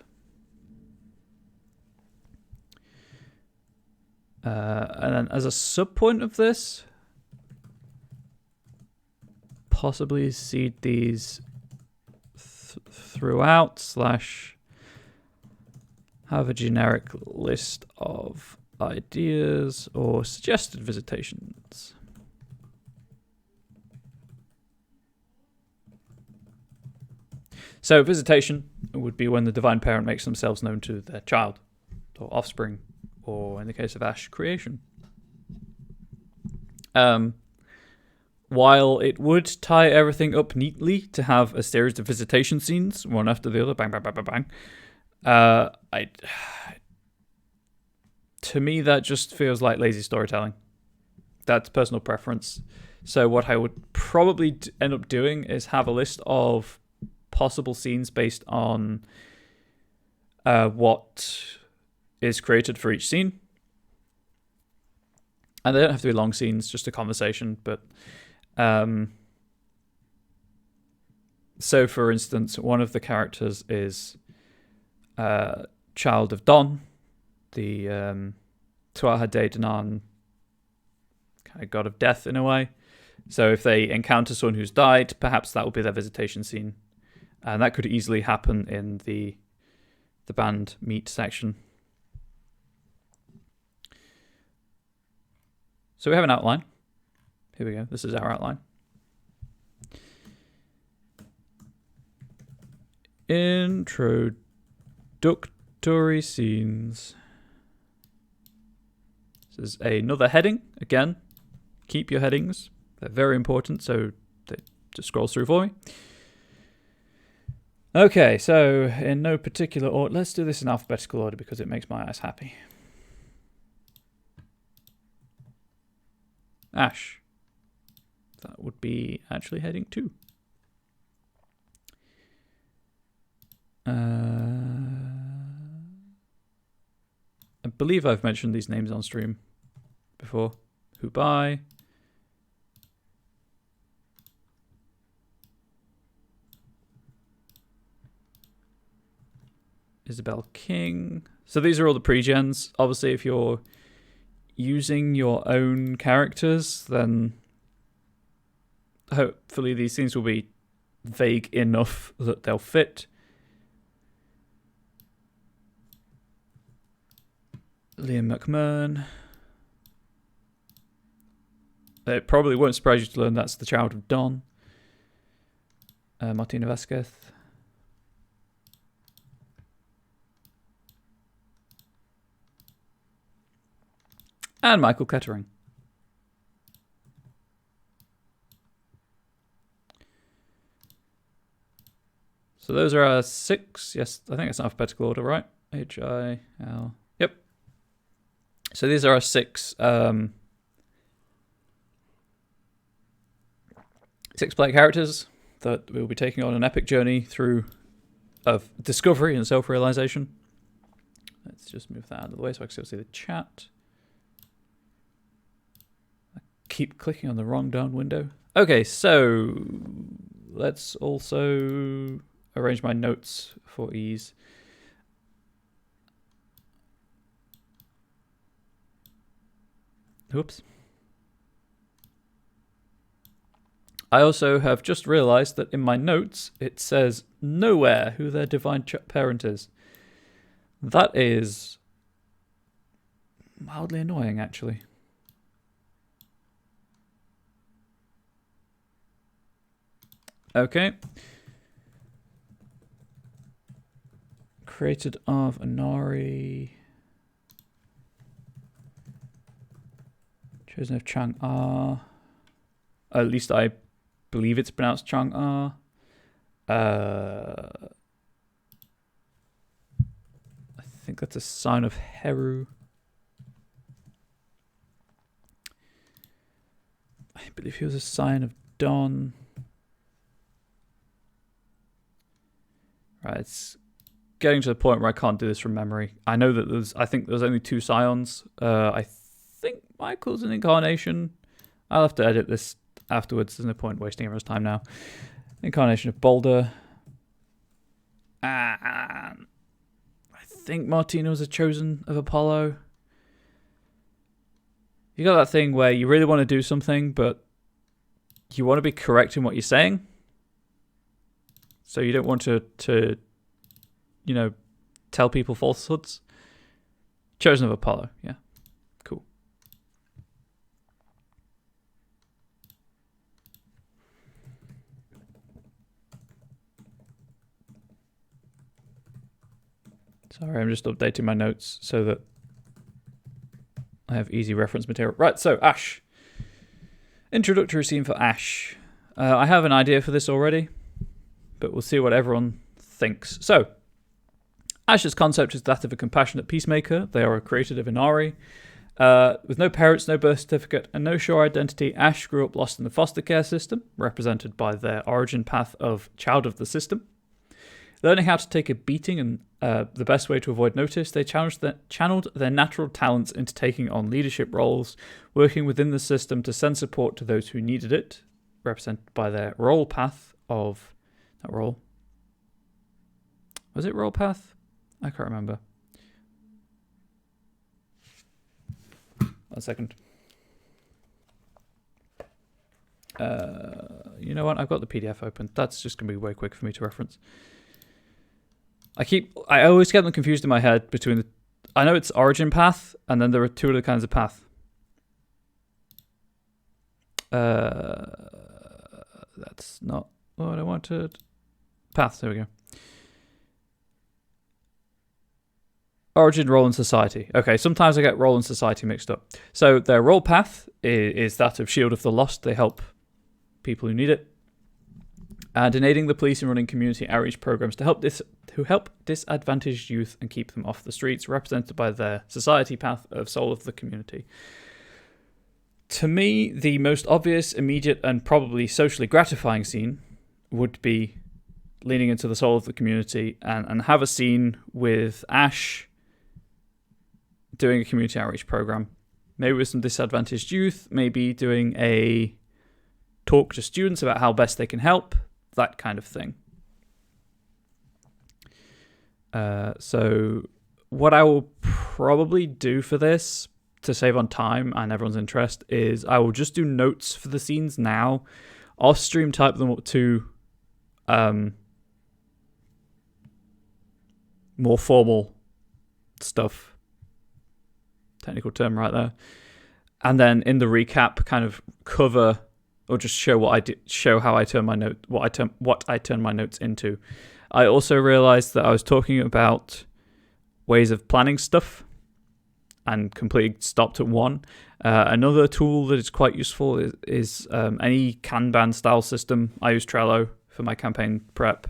And then as a subpoint of this, possibly seed these throughout / have a generic list of ideas or suggested visitations. So visitation would be when the divine parent makes themselves known to their child or offspring, or in the case of Ash, creation. While it would tie everything up neatly to have a series of visitation scenes, one after the other, bang, bang, bang, bang, bang, to me that just feels like lazy storytelling. That's personal preference. So what I would probably end up doing is have a list of possible scenes based on what is created for each scene. And they don't have to be long scenes, just a conversation. But so, for instance, one of the characters is Child of Don, the Tuatha De Danann kind of god of death in a way. So if they encounter someone who's died, perhaps that will be their visitation scene. And that could easily happen in the band meet section. So we have an outline. Here we go. This is our outline. Introductory scenes. This is another heading. Again, keep your headings. They're very important, so they just scroll through for me. Okay, so in no particular order. Let's do this in alphabetical order because it makes my eyes happy. Ash. That would be actually heading 2. I believe I've mentioned these names on stream before. Hubai. Isabel King. So these are all the pre-gens. Obviously, if you're using your own characters, then hopefully these scenes will be vague enough that they'll fit. Liam McMahon. It probably won't surprise you to learn that's the Child of Don. Martina Vasquez. And Michael Kettering. So those are our 6. Yes, I think it's alphabetical order, right? H-I-L. Yep. So these are our 6 6-player characters that we'll be taking on an epic journey through of discovery and self-realization. Let's just move that out of the way so I can still see the chat. I keep clicking on the wrong darn window. Okay, so let's also arrange my notes for ease. Oops. I also have just realized that in my notes it says nowhere who their divine parent is. That is mildly annoying, actually. Okay. Created of Anari. Chosen of Chang'ar. At least I believe it's pronounced Chang'ar. I think that's a sign of Heru. I believe he was a sign of Don. Right, it's getting to the point where I can't do this from memory. I know that I think there's only 2 Scions. I think Michael's an incarnation. I'll have to edit this afterwards. There's no point wasting everyone's time now. Incarnation of Boulder. I think Martina was a chosen of Apollo. You got that thing where you really want to do something, but you want to be correct in what you're saying. So you don't want to you know, tell people falsehoods. Chosen of Apollo, yeah. Cool. Sorry, I'm just updating my notes so that I have easy reference material. Right, so Ash. Introductory scene for Ash. I have an idea for this already, but we'll see what everyone thinks. So, Ash's concept is that of a compassionate peacemaker. They are created of Inari. With no parents, no birth certificate, and no sure identity, Ash grew up lost in the foster care system, represented by their origin path of child of the system. Learning how to take a beating and the best way to avoid notice, they channeled their natural talents into taking on leadership roles, working within the system to send support to those who needed it, represented by their role path of... Not role. Was it role path? I can't remember. 1 second. You know what? I've got the PDF open. That's just going to be way quick for me to reference. I always get them confused in my head between the... I know it's origin path, and then there are 2 other kinds of path. That's not what I wanted. Path, there we go. Origin, role, and society. Okay, sometimes I get role and society mixed up. So their role path is that of Shield of the Lost. They help people who need it. And in aiding the police in running community outreach programs to help disadvantaged youth and keep them off the streets, represented by their society path of soul of the community. To me, the most obvious, immediate, and probably socially gratifying scene would be leaning into the soul of the community and have a scene with Ash doing a community outreach program. Maybe with some disadvantaged youth, maybe doing a talk to students about how best they can help, that kind of thing. So what I will probably do for this, to save on time and everyone's interest, is I will just do notes for the scenes now. Off stream type them up to more formal stuff. Technical term right there. And then in the recap kind of cover or just show what I did, show how I turn my note, what I turn my notes into. I also realized that I was talking about ways of planning stuff and completely stopped at 1. Another tool that is quite useful is any Kanban style system. I use Trello for my campaign prep.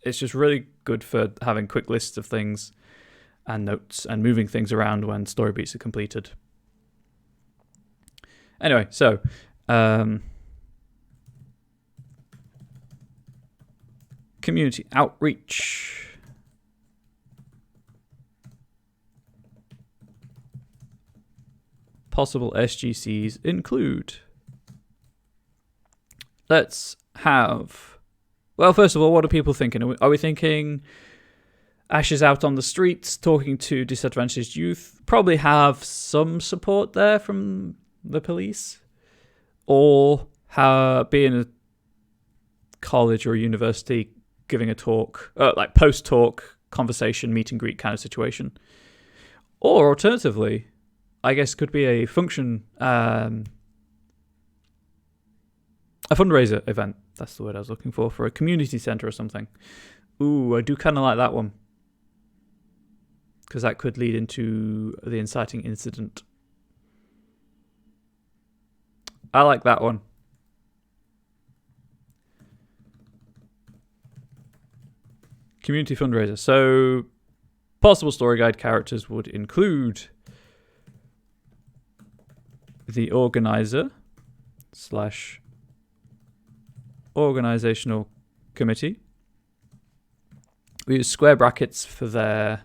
It's just really good for having quick lists of things and notes and moving things around when story beats are completed. Anyway, so Community outreach. Possible SGCs include. Let's have... Well, first of all, what are people thinking? Are we thinking Ash is out on the streets talking to disadvantaged youth? Probably have some support there from the police. Or be in a college or university giving a talk, like post-talk conversation, meet and greet kind of situation. Or alternatively, I guess could be a function, a fundraiser event. That's the word I was looking for a community center or something. Ooh, I do kind of like that one. Because that could lead into the inciting incident. I like that one. Community fundraiser. So, possible story guide characters would include the organizer / organizational committee. We use square brackets for their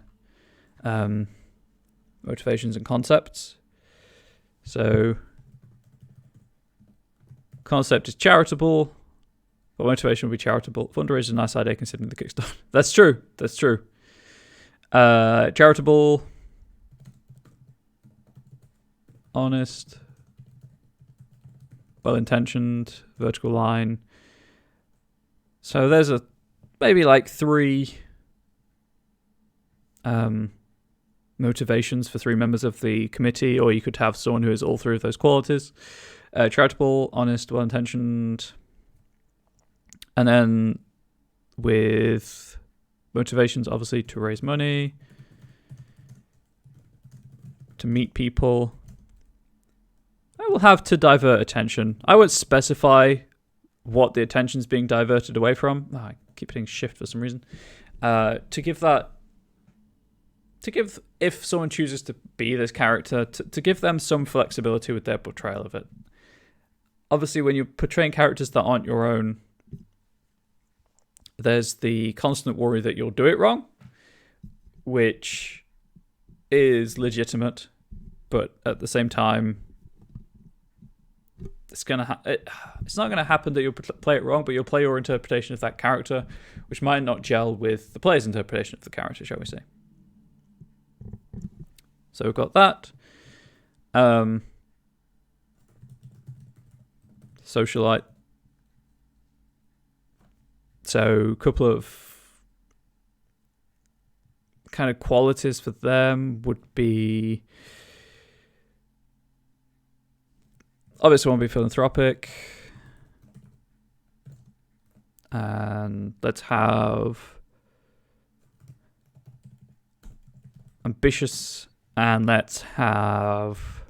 motivations and concepts. So, concept is charitable, but motivation will be charitable. Fundraiser is a nice idea considering the Kickstarter. That's true. That's true. Charitable, honest, well-intentioned, vertical line. So there's maybe like 3 motivations for 3 members of the committee, or you could have someone who has all 3 of those qualities. Charitable, honest, well-intentioned, and then with motivations, obviously, to raise money, to meet people. I will have to divert attention. I won't specify what the attention's being diverted away from. Oh, I keep hitting shift for some reason. To give, if someone chooses to be this character, to give them some flexibility with their portrayal of it. Obviously, when you're portraying characters that aren't your own, there's the constant worry that you'll do it wrong, which is legitimate, but at the same time, it's not going to happen that you'll play it wrong, but you'll play your interpretation of that character, which might not gel with the player's interpretation of the character, shall we say. So we've got that. Socialite. So a couple of kind of qualities for them would be, obviously want to be philanthropic, and let's have ambitious, and let's have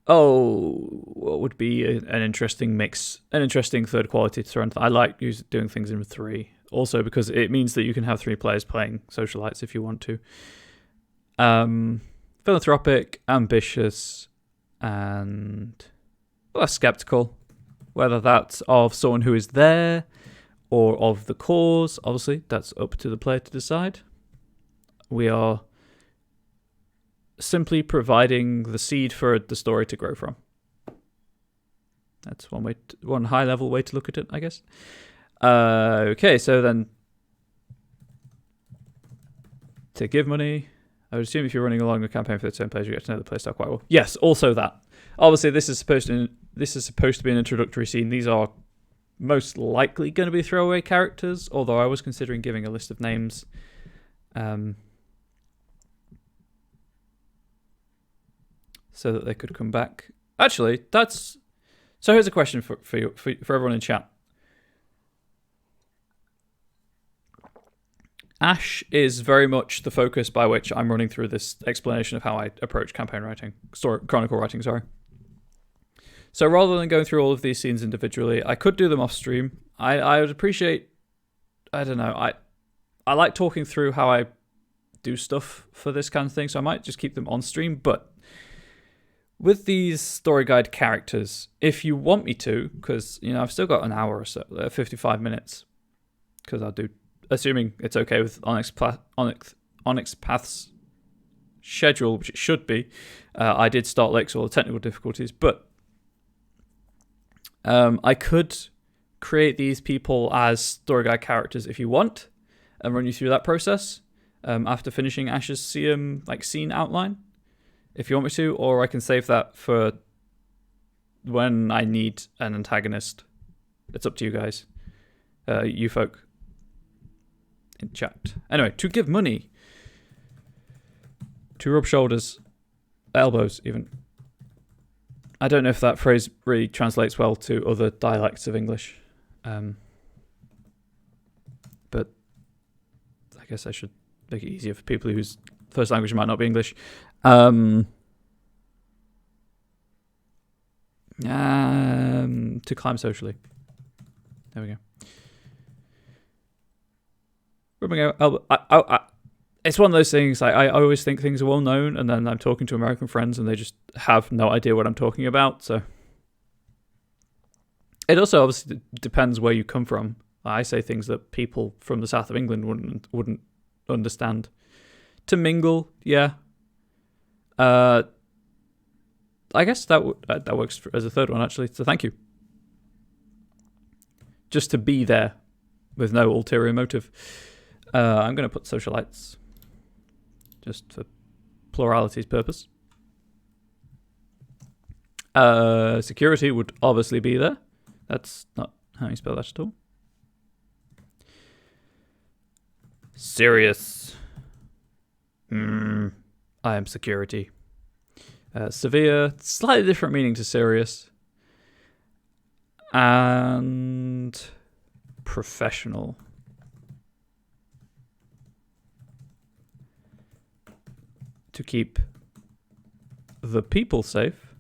what would be an interesting mix, an interesting third quality to run. I like doing things in 3, also because it means that you can have 3 players playing socialites if you want to. Philanthropic, ambitious, and skeptical, whether that's of someone who is there or of the cause. Obviously, that's up to the player to decide. We are simply providing the seed for the story to grow from. That's one high-level way to look at it, I guess. Okay, so then to give money, I would assume if you're running along the campaign for the turn players, you get to know the playstyle quite well. Yes, also that. Obviously, this is supposed to be an introductory scene. These are most likely going to be throwaway characters, although I was considering giving a list of names. So that they could come back. Actually, so here's a question for everyone in chat. Ash is very much the focus by which I'm running through this explanation of how I approach campaign writing, chronicle writing, sorry. So rather than going through all of these scenes individually, I could do them off stream. I would appreciate, I don't know, I like talking through how I do stuff for this kind of thing, so I might just keep them on stream, but with these story guide characters, if you want me to, because I've still got an hour or so, 55 minutes, because I'll do, assuming it's okay with Onyx Path's schedule, which it should be. I did start late because all the technical difficulties, but I could create these people as story guide characters if you want, and run you through that process after finishing Ash's scene outline, if you want me to, or I can save that for when I need an antagonist. It's up to you guys, you folk in chat. Anyway, to give money, to rub shoulders, elbows even. I don't know if that phrase really translates well to other dialects of English. But I guess I should make it easier for people whose first language might not be English. To climb socially. There we go. Rubbing elbow. It's one of those things. I always think things are well known, and then I'm talking to American friends, and they just have no idea what I'm talking about. So it also obviously depends where you come from. I say things that people from the south of England wouldn't understand. To mingle, yeah. I guess that works as a third one, actually. So thank you. Just to be there with no ulterior motive. I'm going to put socialites just for plurality's purpose. Security would obviously be there. That's not how you spell that at all. Serious. I am security. Severe, slightly different meaning to serious. And professional. To keep the people safe.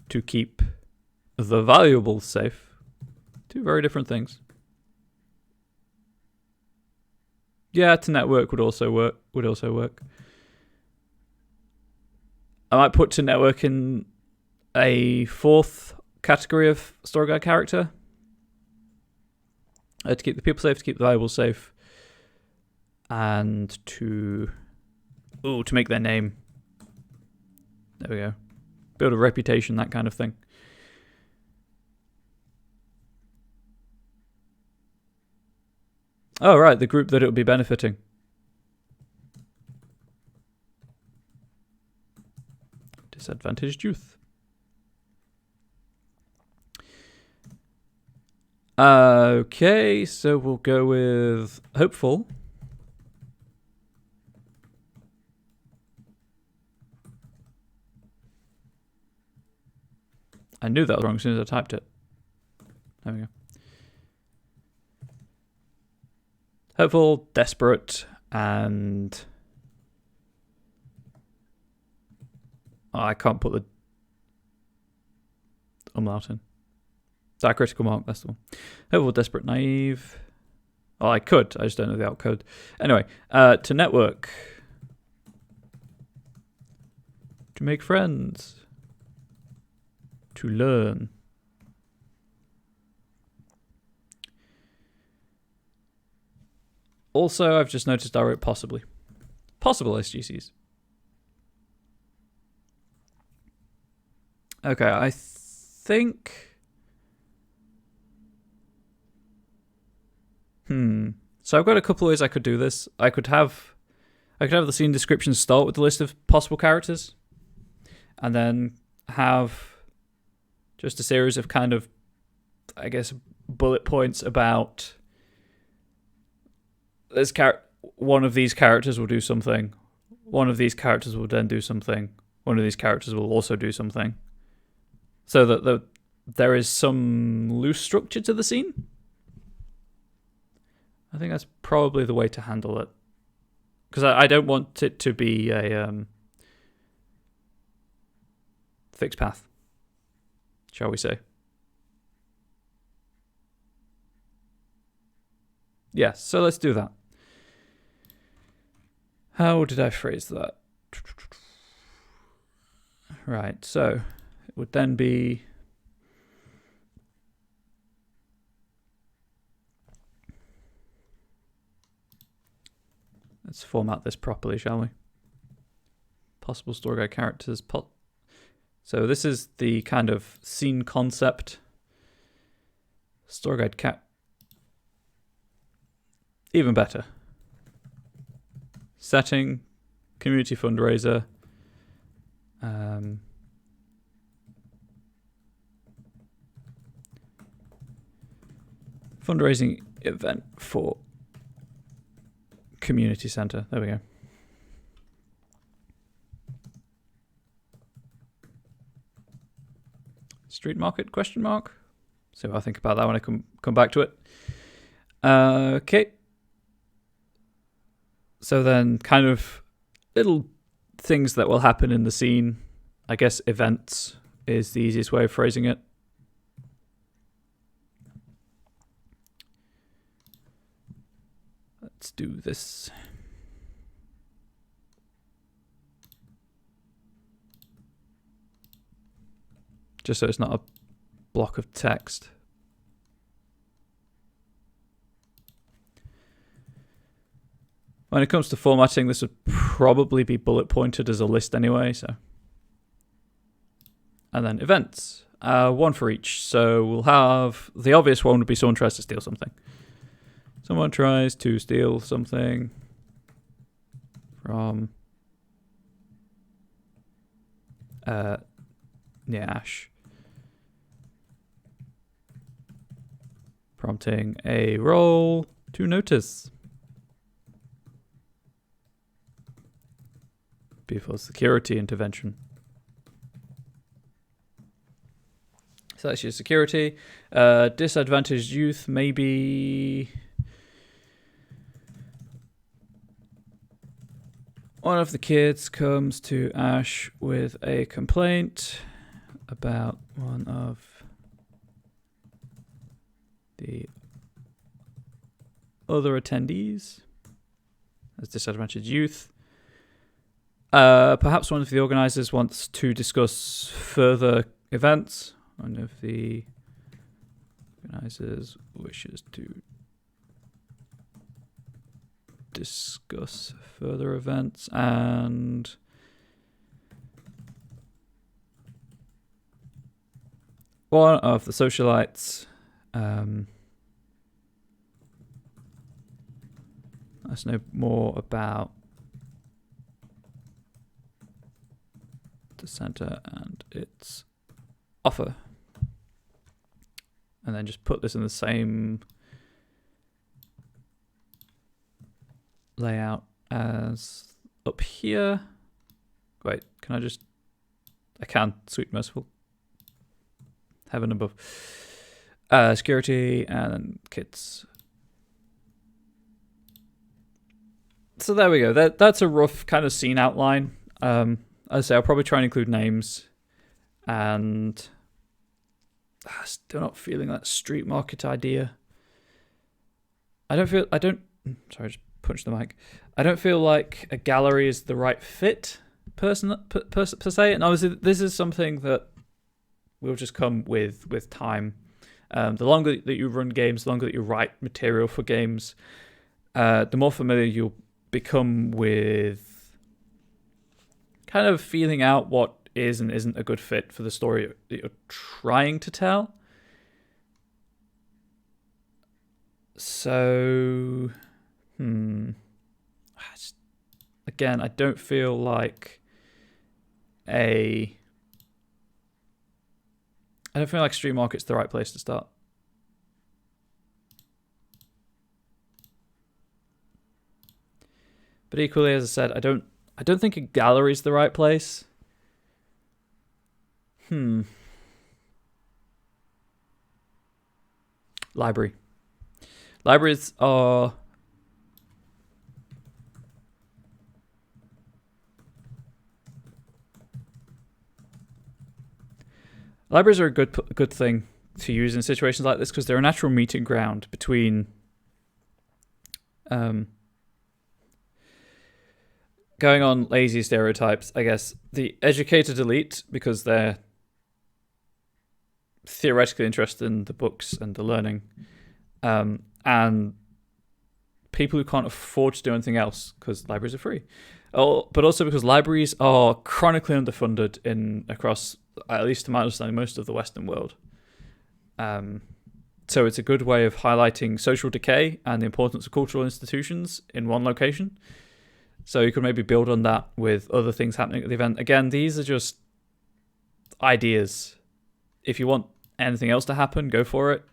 To keep the valuables safe. Two very different things. Yeah, to network would also work. I might put to network in a fourth category of story guide character. To keep the people safe, to keep the valuables safe. And to make their name. There we go. Build a reputation, that kind of thing. Oh, right, the group that it would be benefiting. Disadvantaged youth. Okay, so we'll go with hopeful. I knew that was wrong as soon as I typed it. There we go. Hopeful, desperate, and... Oh, I can't put the umlaut in. Diacritical mark, that's the one. Hopeful, desperate, naive. Oh, I could, I just don't know the outcode. Anyway, to network. To make friends. To learn. Also, I've just noticed I wrote possibly. Possible SGCs. Okay, I think... So I've got a couple of ways I could do this. I could have the scene description start with the list of possible characters. And then have just a series of kind of, I guess, bullet points about... one of these characters will do something. One of these characters will then do something. One of these characters will also do something. So that there is some loose structure to the scene. I think that's probably the way to handle it. Because I don't want it to be a fixed path, shall we say. Yeah, so let's do that. How did I phrase that? Right, so it would then be let's format this properly, shall we? Possible story guide characters. So this is the kind of scene concept. Story guide cat. Even better. Setting, community fundraiser. Fundraising event for community center. There we go. Street market, question mark. See what I think about that when I come back to it. Okay. So then kind of little things that will happen in the scene. I guess events is the easiest way of phrasing it. Let's do this. Just so it's not a block of text. When it comes to formatting, this would probably be bullet pointed as a list anyway. So, and then events, one for each. So we'll have the obvious one would be someone tries to steal something. Someone tries to steal something from Ash. Prompting a roll to notice. Before security intervention. So that's your security. Disadvantaged youth, maybe one of the kids comes to Ash with a complaint about one of the other attendees as disadvantaged youth. Perhaps one of the organizers wants to discuss further events. One of the organizers wishes to discuss further events, and one of the socialites let's know more about the center and its offer, and then just put this in the same layout as up here. Wait, can I just? I can. Sweet merciful. Heaven above. Security and then kids. So there we go. That's a rough kind of scene outline. As I say, I'll probably try and include names, and still not feeling that street market idea. Sorry, I just punched the mic. I don't feel like a gallery is the right fit per se, and obviously this is something that will just come with time. The longer that you run games, the longer that you write material for games, the more familiar you'll become with kind of feeling out what is and isn't a good fit for the story that you're trying to tell. So, again, I don't feel like Street Market's the right place to start. But equally, as I said, I don't think a gallery's the right place. Library. Libraries are a good thing to use in situations like this, because they're a natural meeting ground between going on lazy stereotypes, I guess the educated elite, because they're theoretically interested in the books and the learning, and people who can't afford to do anything else because libraries are free. Oh, but also because libraries are chronically underfunded across, at least to my understanding, most of the Western world. So it's a good way of highlighting social decay and the importance of cultural institutions in one location. So you could maybe build on that with other things happening at the event. Again, these are just ideas. If you want anything else to happen, go for it.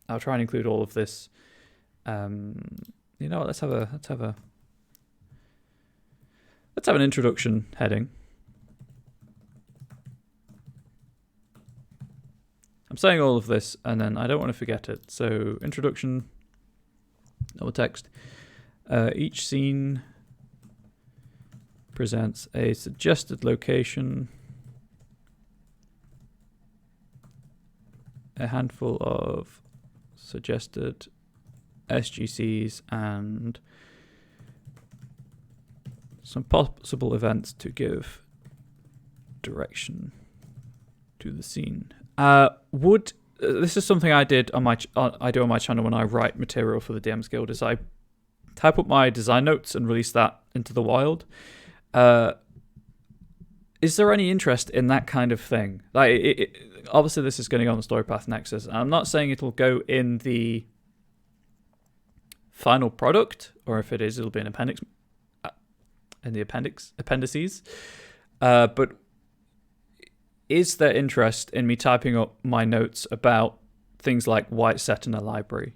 I'll try and include all of this. You know what? Let's have an introduction heading. I'm saying all of this, and then I don't want to forget it. So, introduction, no text. Each scene presents a suggested location, a handful of suggested SGCs, and some possible events to give direction to the scene. This is something I did on I do on my channel when I write material for the DMs Guild, is I type up my design notes and release that into the wild. Is there any interest in that kind of thing? Like, obviously this is going to go on the StoryPath Nexus, and I'm not saying it'll go in the final product, or if it is, it'll be an appendix in the appendices. But is there interest in me typing up my notes about things like why it's set in a library?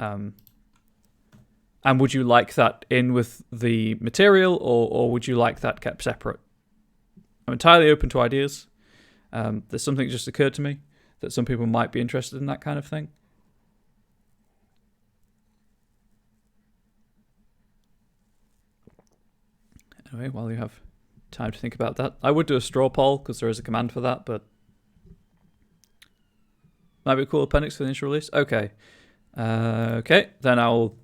And would you like that in with the material, or would you like that kept separate? I'm entirely open to ideas. There's something that just occurred to me that some people might be interested in that kind of thing. Anyway, while you have time to think about that, I would do a straw poll because there is a command for that, but might be a cool appendix for the initial release. Okay. Okay, then I'll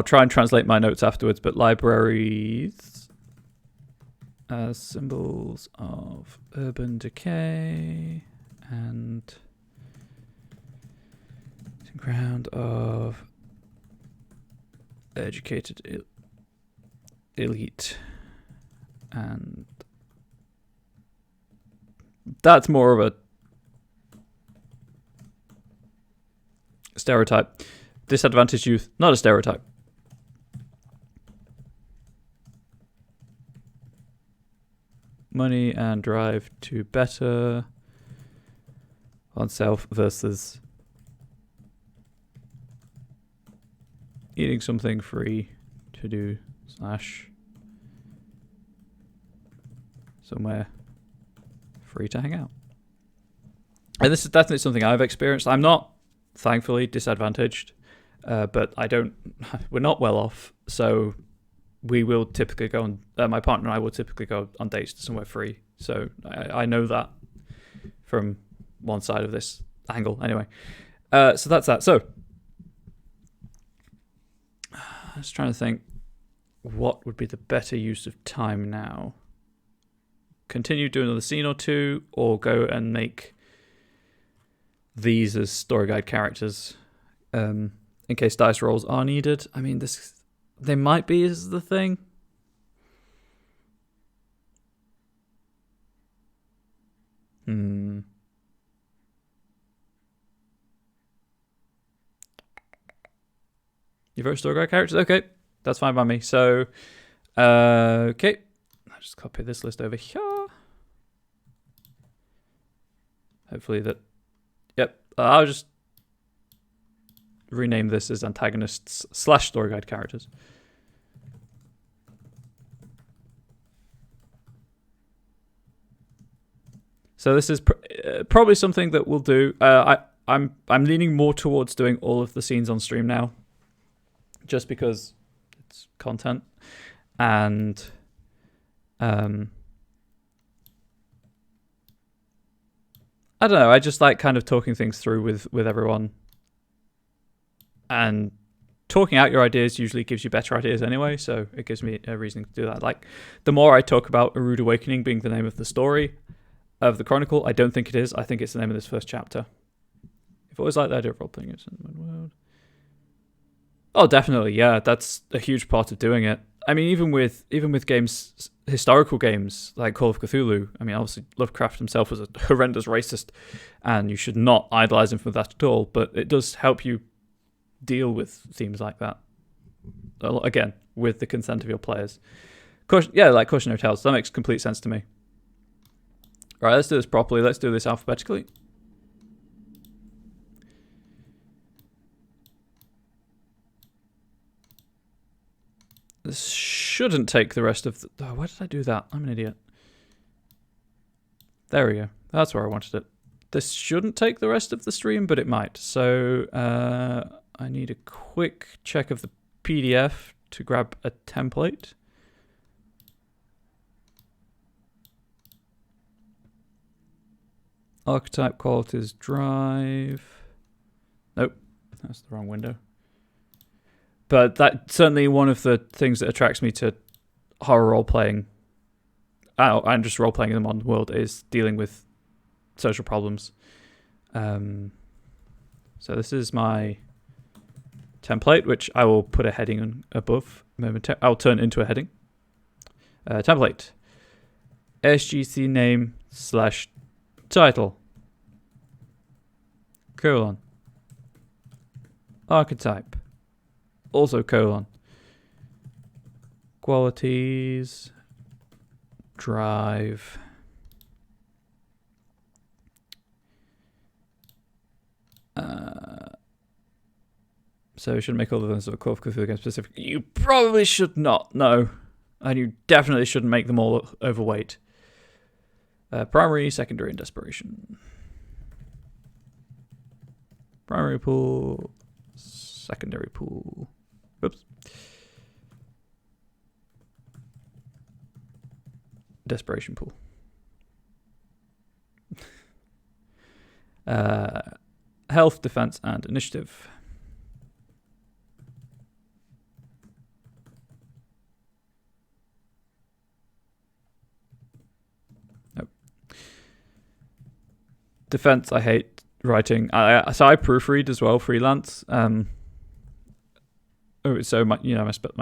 try and translate my notes afterwards, but libraries as symbols of urban decay and ground of educated elite, and that's more of a stereotype. Disadvantaged youth, not a stereotype. Money and drive to better oneself versus eating something free to do / somewhere free to hang out. And this is definitely something I've experienced. I'm not, thankfully, disadvantaged, but we're not well off, so we will typically go on, my partner and I will typically go on dates to somewhere free. So I know that from one side of this angle. Anyway, so that's that. So I was trying to think what would be the better use of time now. Continue doing another scene or two, or go and make these as story guide characters in case dice rolls are needed. I mean, they might be, is the thing. You vote story guide characters? Okay, that's fine by me. So, okay. I'll just copy this list over here. Hopefully that, yep. I'll just rename this as antagonists / story guide characters. So this is probably something that we'll do. I'm leaning more towards doing all of the scenes on stream now, just because it's content, and I don't know. I just like kind of talking things through with everyone, And talking out your ideas usually gives you better ideas anyway, so it gives me a reason to do that. Like, the more I talk about A Rude Awakening being the name of the story of the Chronicle, I don't think it is. I think it's the name of this first chapter. I've always liked the idea of role-playing in one world. Oh, definitely, yeah. That's a huge part of doing it. I mean, even with games, historical games like Call of Cthulhu, I mean, obviously Lovecraft himself was a horrendous racist, and you should not idolize him for that at all, but it does help you deal with themes like that. Again, with the consent of your players. Yeah, like cautionary tales. That makes complete sense to me. Right, let's do this properly. Let's do this alphabetically. This shouldn't take the rest of the... Oh, why did I do that? I'm an idiot. There we go. That's where I wanted it. This shouldn't take the rest of the stream, but it might. So I need a quick check of the PDF to grab a template. Archetype qualities drive. Nope, that's the wrong window. But that's certainly one of the things that attracts me to horror role-playing, and just role-playing in the modern world, is dealing with social problems. So this is my template, which I will put a heading on above. I'll turn into a heading. Template. SGC name / title. Colon. Archetype. Also colon. Qualities. Drive. So should make all of those of a Call of Cthulhu game specific. You probably should not, no. And you definitely shouldn't make them all overweight. Primary, secondary, and desperation. Primary pool, secondary pool. Oops. Desperation pool. Health, defense, and initiative. Nope. Defense, I hate writing. So I proofread as well, freelance. So my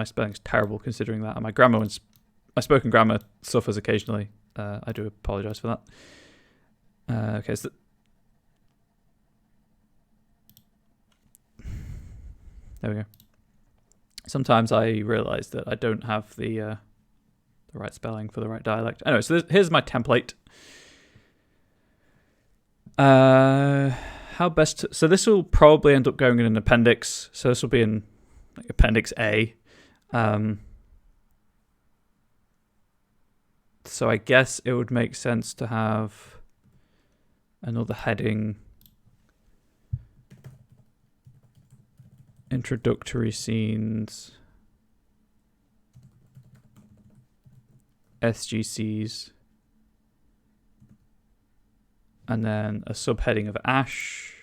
spelling's terrible considering that, and my grammar, my spoken grammar suffers occasionally. I do apologise for that. Okay, so there we go. Sometimes I realise that I don't have the right spelling for the right dialect. Anyway, so here's my template. How best to, so this will probably end up going in an appendix. So this will be in like Appendix A. So I guess it would make sense to have another heading. Introductory scenes. SGCs. And then a subheading of Ash.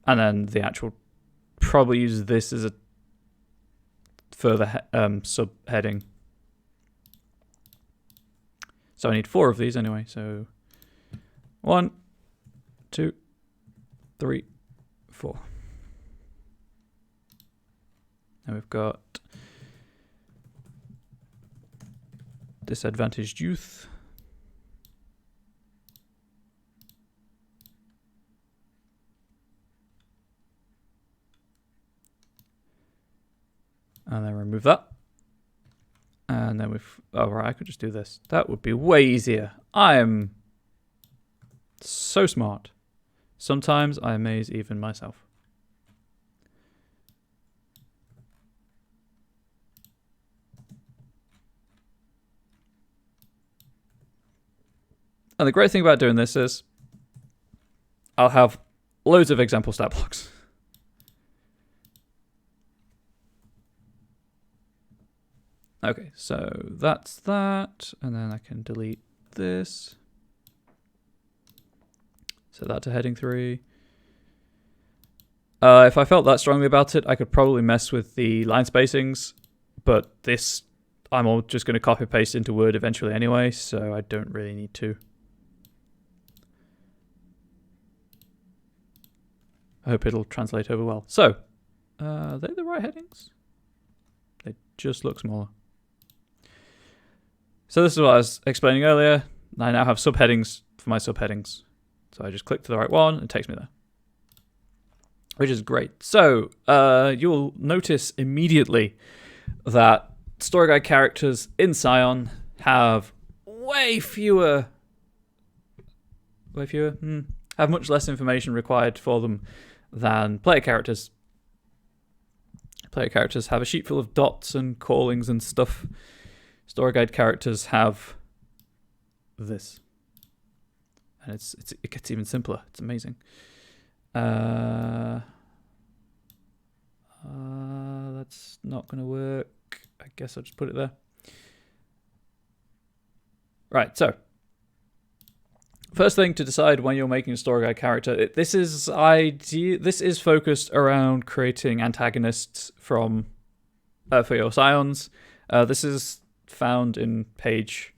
And then the actual, probably use this as a further subheading. So I need 4 of these anyway. So 1, 2, 3, 4. Now we've got disadvantaged youth. And then remove that. And then oh right, I could just do this. That would be way easier. I am so smart. Sometimes I amaze even myself. And the great thing about doing this is I'll have loads of example stat blocks. Okay, so that's that. And then I can delete this. Set that to heading 3. If I felt that strongly about it, I could probably mess with the line spacings, but this I'm all just going to copy paste into Word eventually anyway, so I don't really need to. I hope it'll translate over well. So, are they the right headings? They just look smaller. So this is what I was explaining earlier. I now have subheadings for my subheadings. So I just click to the right one and it takes me there, which is great. So you'll notice immediately that story guide characters in Scion have have much less information required for them than player characters. Player characters have a sheet full of dots and callings and stuff. Story guide characters have this. And it gets even simpler. It's amazing. That's not going to work. I guess I'll just put it there. Right, so first thing to decide when you're making a story guide character, this is focused around creating antagonists for your Scions. This is found in page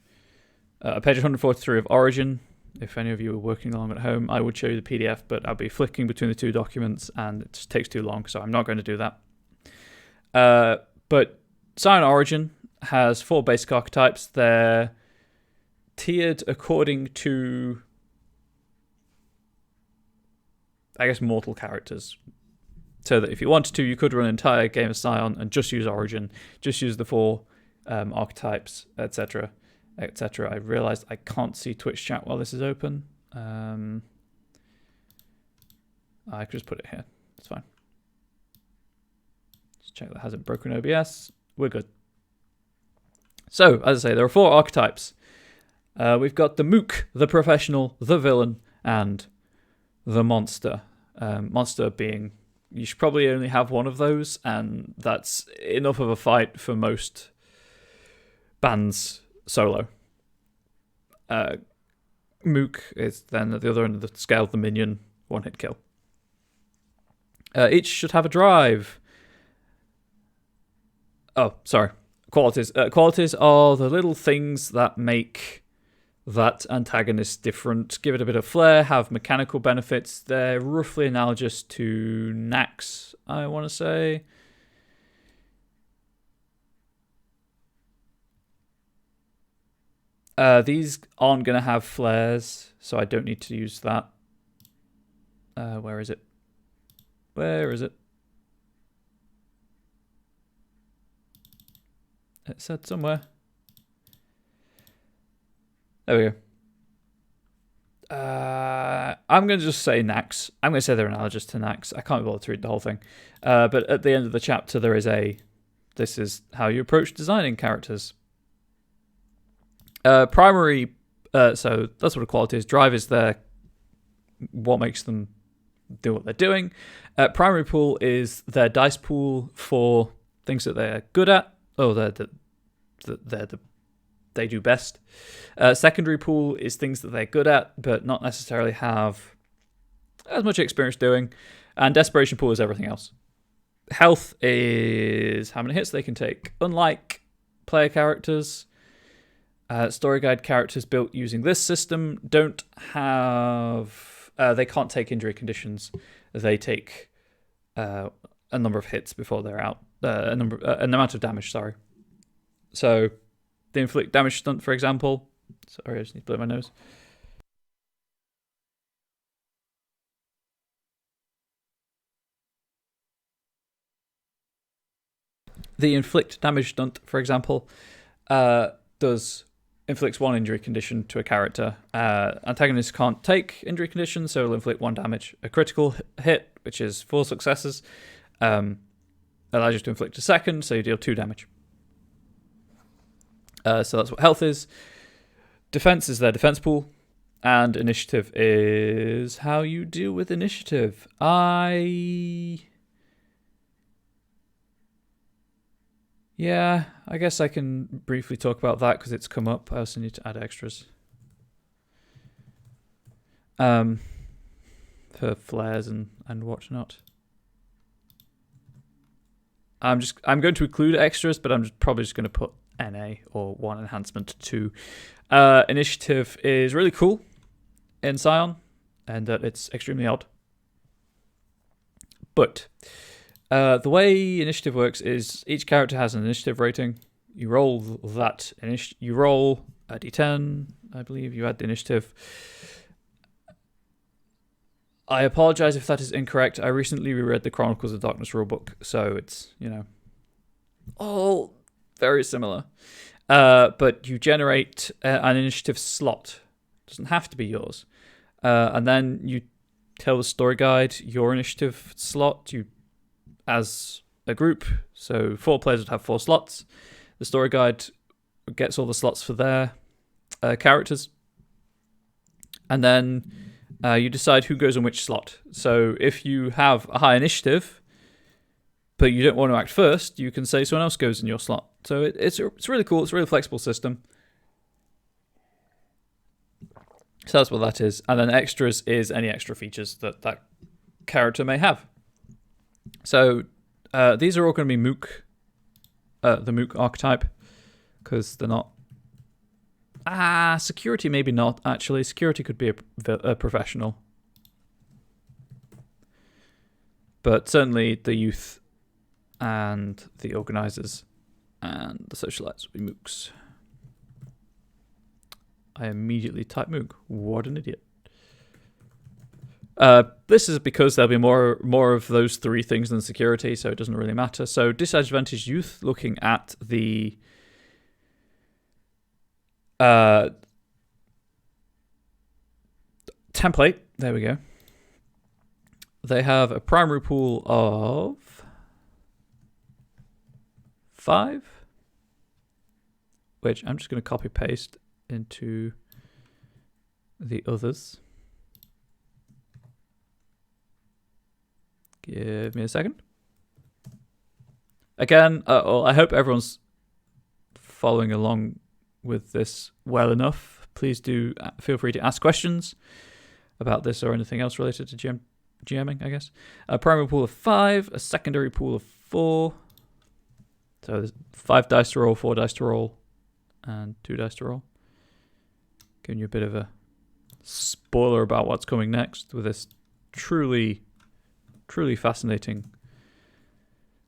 143 of Origin. If any of you are working along at home, I would show you the PDF, but I'll be flicking between the two documents and it just takes too long, so I'm not going to do that. But Scion Origin has 4 basic archetypes. They're tiered according to, I guess, mortal characters. So that if you wanted to, you could run an entire game of Scion and just use Origin, just use the 4 archetypes, etc. etc. I realized I can't see Twitch chat while this is open. I could just put it here. It's fine. Just check that hasn't broken OBS. We're good. So, as I say, there are 4 archetypes. We've got the mook, the professional, the villain, and the monster. Monster being, you should probably only have one of those, and that's enough of a fight for most bands solo. Mook is then at the other end of the scale, the minion, one-hit kill. Each should have a drive. Oh, sorry. Qualities. Qualities are the little things that make that antagonist different. Give it a bit of flair, have mechanical benefits. They're roughly analogous to Nax, I want to say. These aren't going to have flares, so I don't need to use that. Where is it? Where is it? It said somewhere. There we go. I'm going to just say Nax. I'm going to say they're analogous to Nax. I can't be bothered to read the whole thing. But at the end of the chapter, there is this is how you approach designing characters. Primary, so that's what a quality is. Drive is what makes them do what they're doing. Primary pool is their dice pool for things that they're good at. Oh, they do best. Secondary pool is things that they're good at, but not necessarily have as much experience doing. And desperation pool is everything else. Health is how many hits they can take. Unlike player characters, story guide characters built using this system don't have. They can't take injury conditions. They take a number of hits before they're out. An amount of damage. Sorry. So the inflict damage stunt, for example. Sorry, I just need to blow my nose. The inflict damage stunt, for example, inflicts 1 injury condition to a character. Antagonists can't take injury conditions, so it'll inflict 1 damage. A critical hit, which is 4 successes, allows you to inflict a second, so you deal 2 damage. So that's what health is. Defense is their defense pool. And initiative is how you deal with initiative. Yeah, I guess I can briefly talk about that because it's come up. I also need to add extras. for flares and whatnot. I'm going to include extras, but I'm probably just going to put NA or 1 enhancement 2. Initiative is really cool in Scion, and that it's extremely odd. But the way initiative works is each character has an initiative rating. You roll that. You roll a d10, I believe. You add the initiative. I apologize if that is incorrect. I recently reread the Chronicles of Darkness rulebook, so it's, all very similar. But you generate an initiative slot. It doesn't have to be yours. And then you tell the story guide your initiative slot as a group. So 4 players would have 4 slots. The story guide gets all the slots for their characters. And then you decide who goes on which slot. So if you have a high initiative, but you don't want to act first, you can say someone else goes in your slot. So it's really cool. It's a really flexible system. So that's what that is. And then extras is any extra features that character may have. So these are all going to be Mook, the Mook archetype, because they're not... security maybe not, actually. Security could be a professional. But certainly the youth and the organisers and the socialites will be Mooks. I immediately type Mook. What an idiot. This is because there'll be more of those 3 things than security, so it doesn't really matter. So disadvantaged youth, looking at the template. There we go. They have a primary pool of 5, which I'm just going to copy paste into the others. Give me a second. Again, I hope everyone's following along with this well enough. Please do feel free to ask questions about this or anything else related to GMing, I guess. A primary pool of 5, a secondary pool of 4. So there's 5 dice to roll, 4 dice to roll, and 2 dice to roll. Giving you a bit of a spoiler about what's coming next with this truly fascinating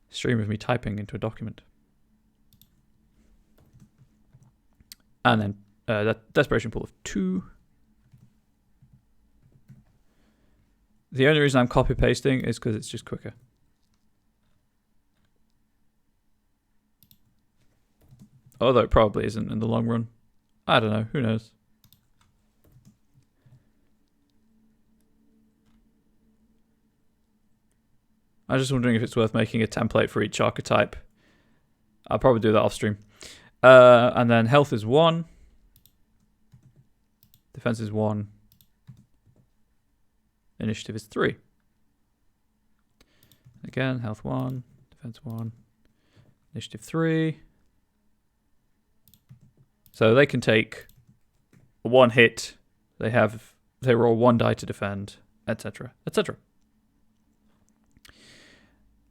stream of me typing into a document. And then that desperation pool of 2. The only reason I'm copy pasting is because it's just quicker. Although it probably isn't in the long run. I don't know. Who knows? I was just wondering if it's worth making a template for each archetype. I'll probably do that off stream. And then health is 1. Defense is 1. Initiative is 3. Again, health 1. Defense 1. Initiative 3. So they can take 1 hit. They roll 1 die to defend, etc., etc.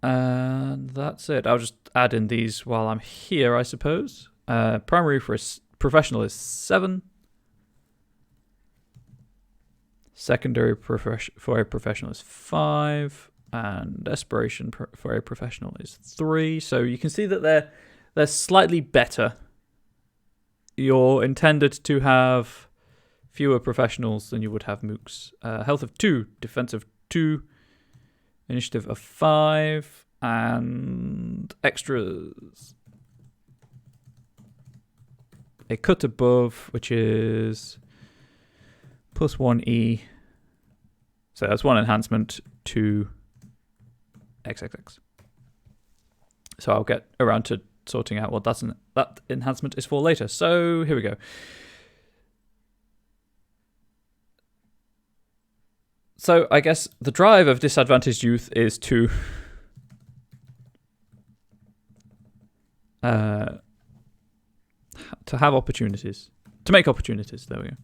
And that's it. I'll just add in these while I'm here, I suppose. Primary for a professional is 7. Secondary for a professional is 5. And desperation for a professional is 3. So you can see that they're slightly better. You're intended to have fewer professionals than you would have mooks. Health of 2, defense of 2, initiative of 5, and extras. A cut above, which is plus 1E. So that's 1 enhancement to XXX. So I'll get around to sorting out what that enhancement is for later. So here we go. So I guess the drive of disadvantaged youth is to have opportunities, to make opportunities. There we go.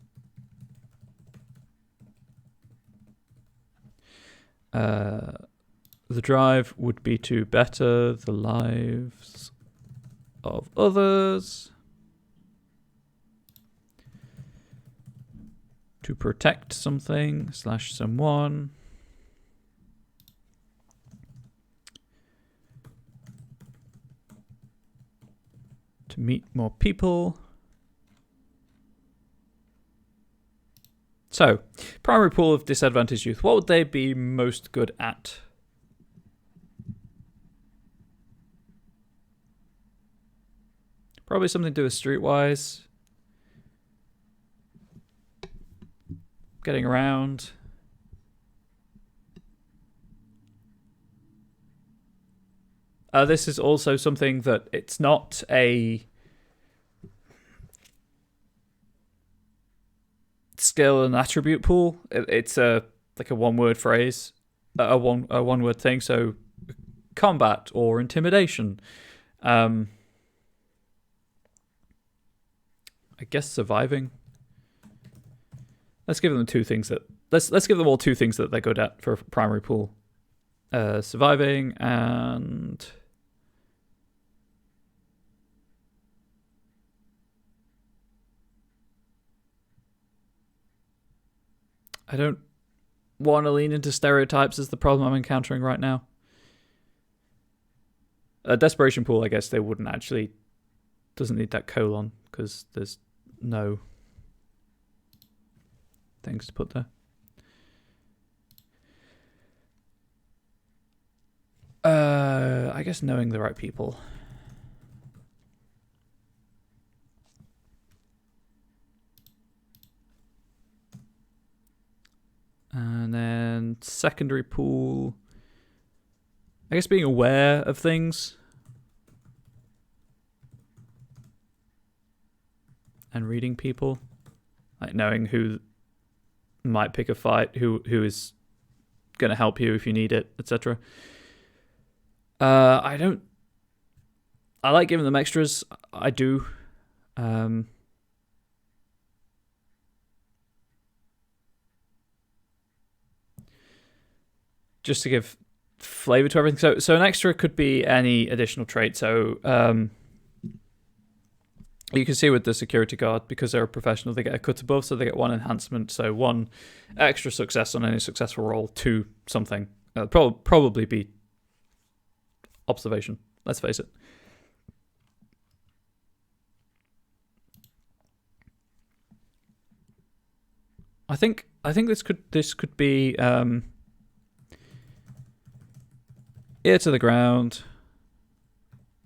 The drive would be to better the lives of others, to protect something / someone, to meet more people. So, primary pool of disadvantaged youth. What would they be most good at? Probably something to do with streetwise. Getting around. This is also something that it's not a skill and attribute pool. It's like a one-word phrase, a one-word thing. So combat or intimidation. I guess surviving. Let's give them two things that let's give them all two things that they're good at for a primary pool. Surviving and I don't want to lean into stereotypes is the problem I'm encountering right now. A desperation pool, I guess they wouldn't actually, doesn't need that colon because there's no things to put there. I guess knowing the right people. And then secondary pool, I guess being aware of things. And reading people. Like knowing who might pick a fight, who is going to help you if you need it, etc. I like giving them extras. I do. Just to give flavor to everything. So an extra could be any additional trait. So you can see with the security guard, because they're a professional, they get a cut above, so they get one enhancement. So one extra success on any successful roll, 2 something. Probably be observation. Let's face it. I think this could be ear to the ground.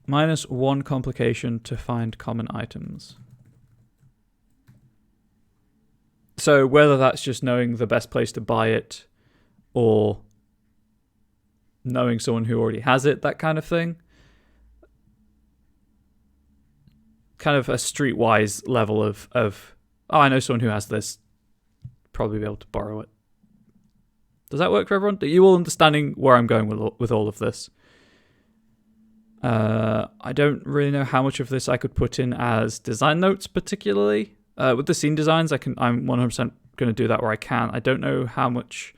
-1 complication to find common items. So whether that's just knowing the best place to buy it or knowing someone who already has it, that kind of thing. Kind of a streetwise level of oh, I know someone who has this. Probably be able to borrow it. Does that work for everyone? Are you all understanding where I'm going with all of this? I don't really know how much of this I could put in as design notes, particularly with the scene designs. I'm 100% going to do that where I can. I don't know how much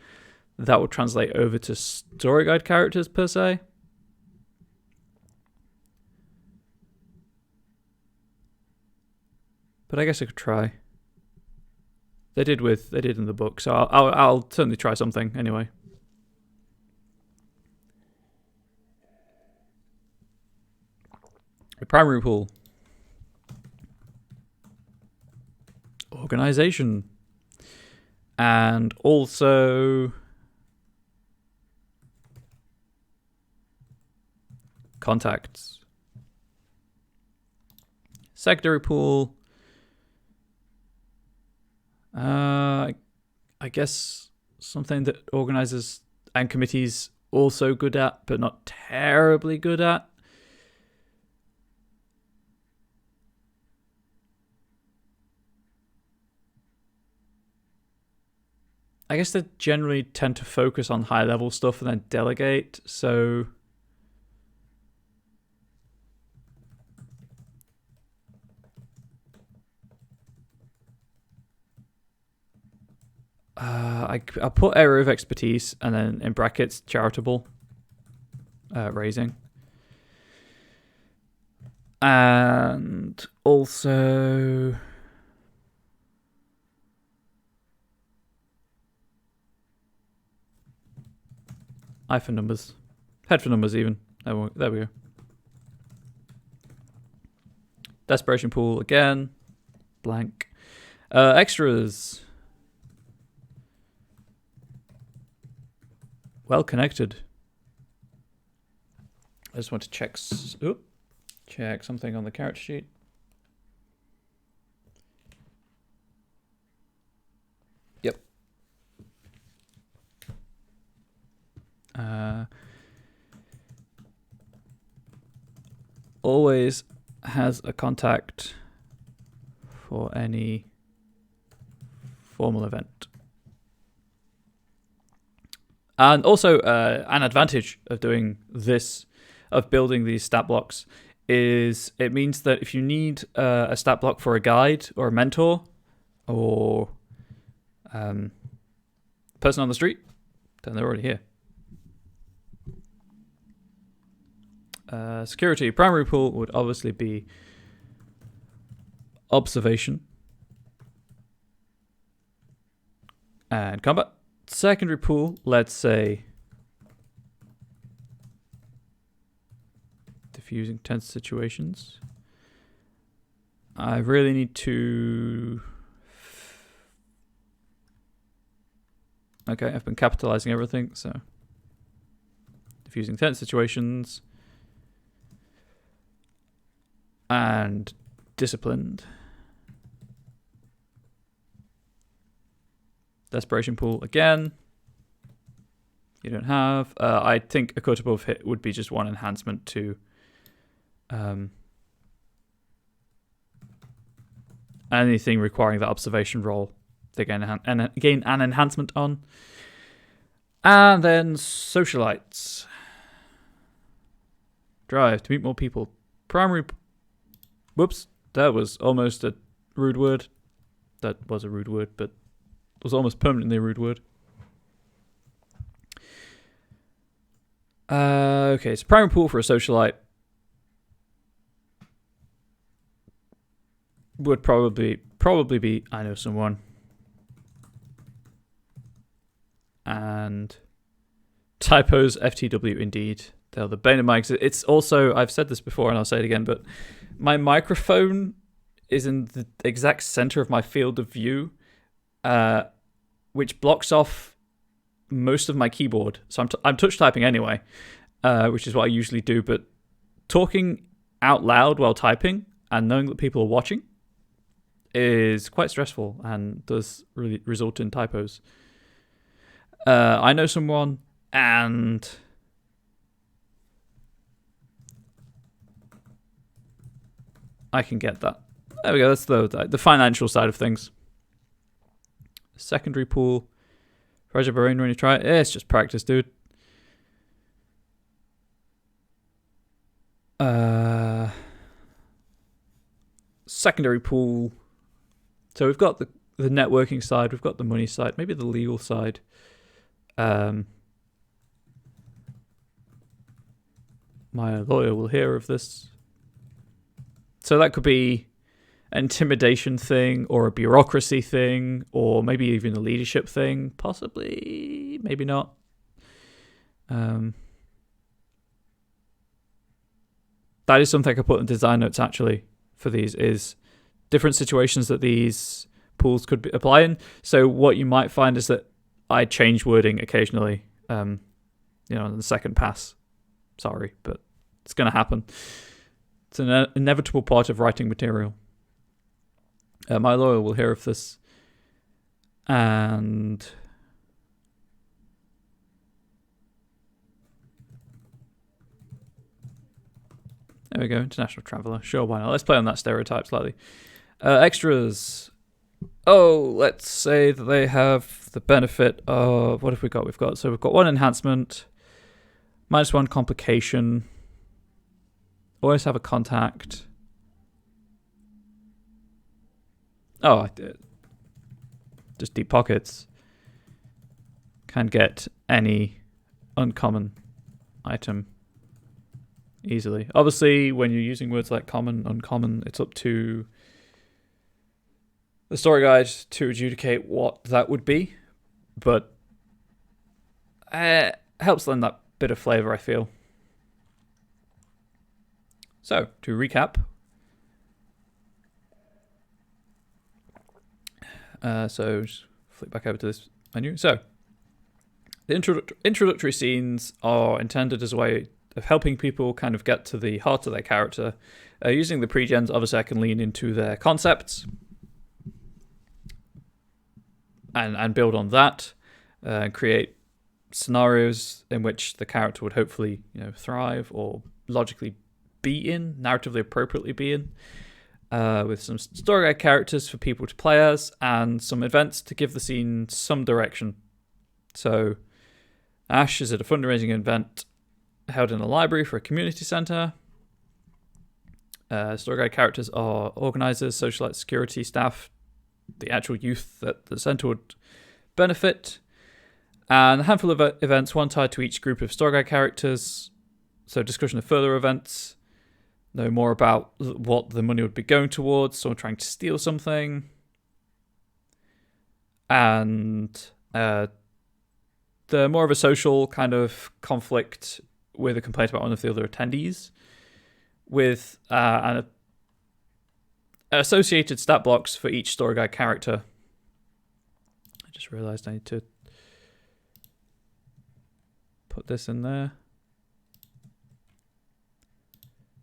that would translate over to story guide characters per se. But I guess I could try. They did in the book, so I'll certainly try something anyway. The primary pool. Organization. And also contacts. Secondary pool. I guess something that organizers and committees also good at, but not terribly good at. I guess they generally tend to focus on high level stuff and then delegate, so I'll put area of expertise and then in brackets charitable raising. And also I for numbers. Head for numbers even. There we go. Desperation pool again. Blank. Extras. Well connected. I just want to check something on the character sheet. Yep. Always has a contact for any formal event. And also an advantage of doing this, of building these stat blocks, is it means that if you need a stat block for a guide or a mentor or person on the street, then they're already here. Security. Primary pool would obviously be observation and combat. Secondary pool, let's say diffusing tense situations. I really need to... Okay, I've been capitalizing everything, so diffusing tense situations and disciplined. Desperation pool again. You don't have. I think a cut above hit would be just one enhancement to anything requiring that observation roll. They gain an enhancement on. And then socialites. Drive to meet more people. Primary. Whoops, that was almost a rude word. That was a rude word, but it was almost permanently a rude word. Okay, so primary pool for a socialite would probably be I know someone. And typos, FTW indeed. They're the bane of my existence. It's also, I've said this before and I'll say it again, but my microphone is in the exact center of my field of view, which blocks off most of my keyboard. So I'm touch typing anyway, which is what I usually do. But talking out loud while typing and knowing that people are watching is quite stressful and does really result in typos. I know someone, and I can get that. There we go. That's the financial side of things. Secondary pool. Pressure brain when you try it. It's just practice, dude. Secondary pool. So we've got the networking side. We've got the money side. Maybe the legal side. My lawyer will hear of this. So that could be an intimidation thing or a bureaucracy thing or maybe even a leadership thing. Possibly, maybe not. That is something I could put in design notes actually for these, is different situations that these pools could apply in. So what you might find is that I change wording occasionally, on the second pass. Sorry, but it's going to happen. It's an inevitable part of writing material. My lawyer will hear of this. And there we go, international traveller. Sure, why not? Let's play on that stereotype slightly. Extras. Oh, let's say that they have the benefit of... What have we got? We've got one enhancement, -1 complication. Always have a contact. Oh, I did. Just deep pockets. can get any uncommon item easily. Obviously, when you're using words like common, uncommon, it's up to the story guide to adjudicate what that would be, but it helps lend that bit of flavor, I feel. So, to recap, so just flick back over to this menu. So, the introductory scenes are intended as a way of helping people kind of get to the heart of their character. Using the pre-gens, obviously I can lean into their concepts and build on that, and create scenarios in which the character would hopefully, thrive or logically be in, narratively appropriately be in, with some story guide characters for people to play as, and some events to give the scene some direction. So, Ash is at a fundraising event held in a library for a community centre. Story guide characters are organisers, socialite, security staff, the actual youth that the centre would benefit, and a handful of events, one tied to each group of story guide characters. So discussion of further events, know more about what the money would be going towards, someone trying to steal something, and the more of a social kind of conflict with a complaint about one of the other attendees, with an associated stat blocks for each story guide character. I just realized I need to put this in there.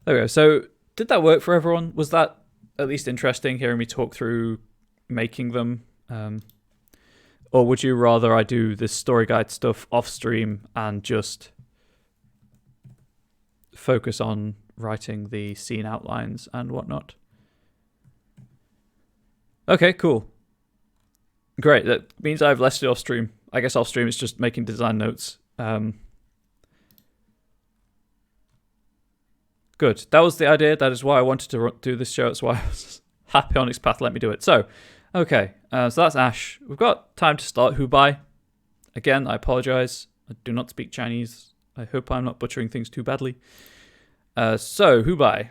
There we go. So did that work for everyone? Was that at least interesting, hearing me talk through making them? Or would you rather I do this story guide stuff off stream and just focus on writing the scene outlines and whatnot? Okay, cool. Great. That means I've left it off stream. I guess off stream it's just making design notes. Good. That was the idea. That is why I wanted to do this show. That's why I was happy Onyx Path let me do it. So, okay. So that's Ash. We've got time to start Hubai. Again, I apologize. I do not speak Chinese. I hope I'm not butchering things too badly. So, Hubai.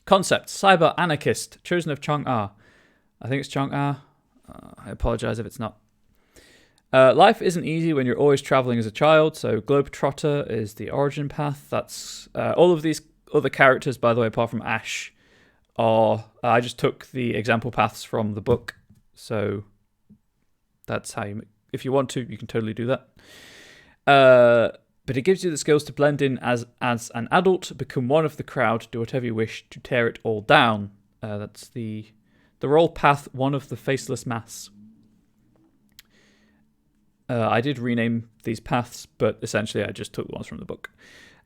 Concept. Cyber Anarchist. Chosen of Chang'e. I think it's Chang'e. I apologize if it's not. Life isn't easy when you're always traveling as a child, so Globetrotter is the origin path. That's all of these other characters, by the way, apart from Ash, are... I just took the example paths from the book, so that's how you... If you want to, you can totally do that. But it gives you the skills to blend in as an adult, become one of the crowd, do whatever you wish to tear it all down. That's the role path, one of the faceless mass. I did rename these paths, but essentially I just took the ones from the book.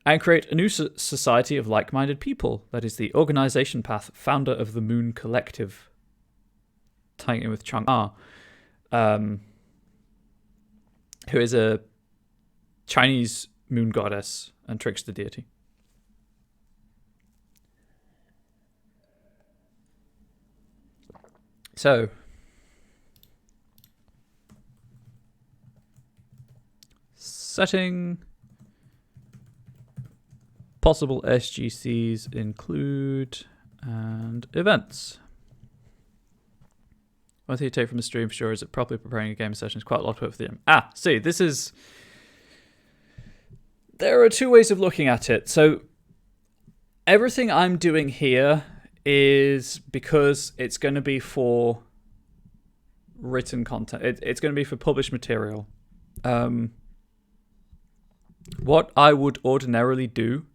And create a new society of like-minded people. That is the organization path, founder of the Moon Collective. Tying in with Chang'e, who is a Chinese moon goddess and trickster deity. So... setting. Possible SGCs include and events. One thing you take from the stream for sure is that properly preparing a game session is quite a lot of work for the game. See, this is... There are two ways of looking at it. So everything I'm doing here is because it's going to be for written content. It's going to be for published material. What I would ordinarily do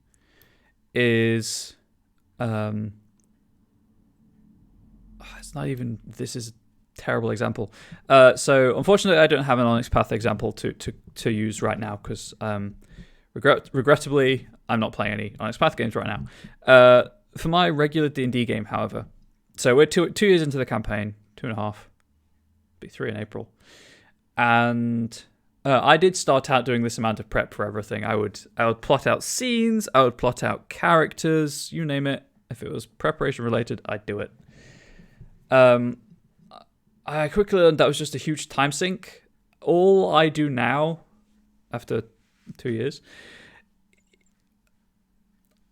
is, it's not even, this is a terrible example. So unfortunately I don't have an Onyx Path example to use right now because regrettably I'm not playing any Onyx Path games right now. For my regular D&D game, however, so we're two years into the campaign, 2.5, be 3 in April, and I did start out doing this amount of prep for everything. I would plot out scenes, I would plot out characters, you name it. If it was preparation related, I'd do it. I quickly learned that was just a huge time sink, all I do now, after 2 years,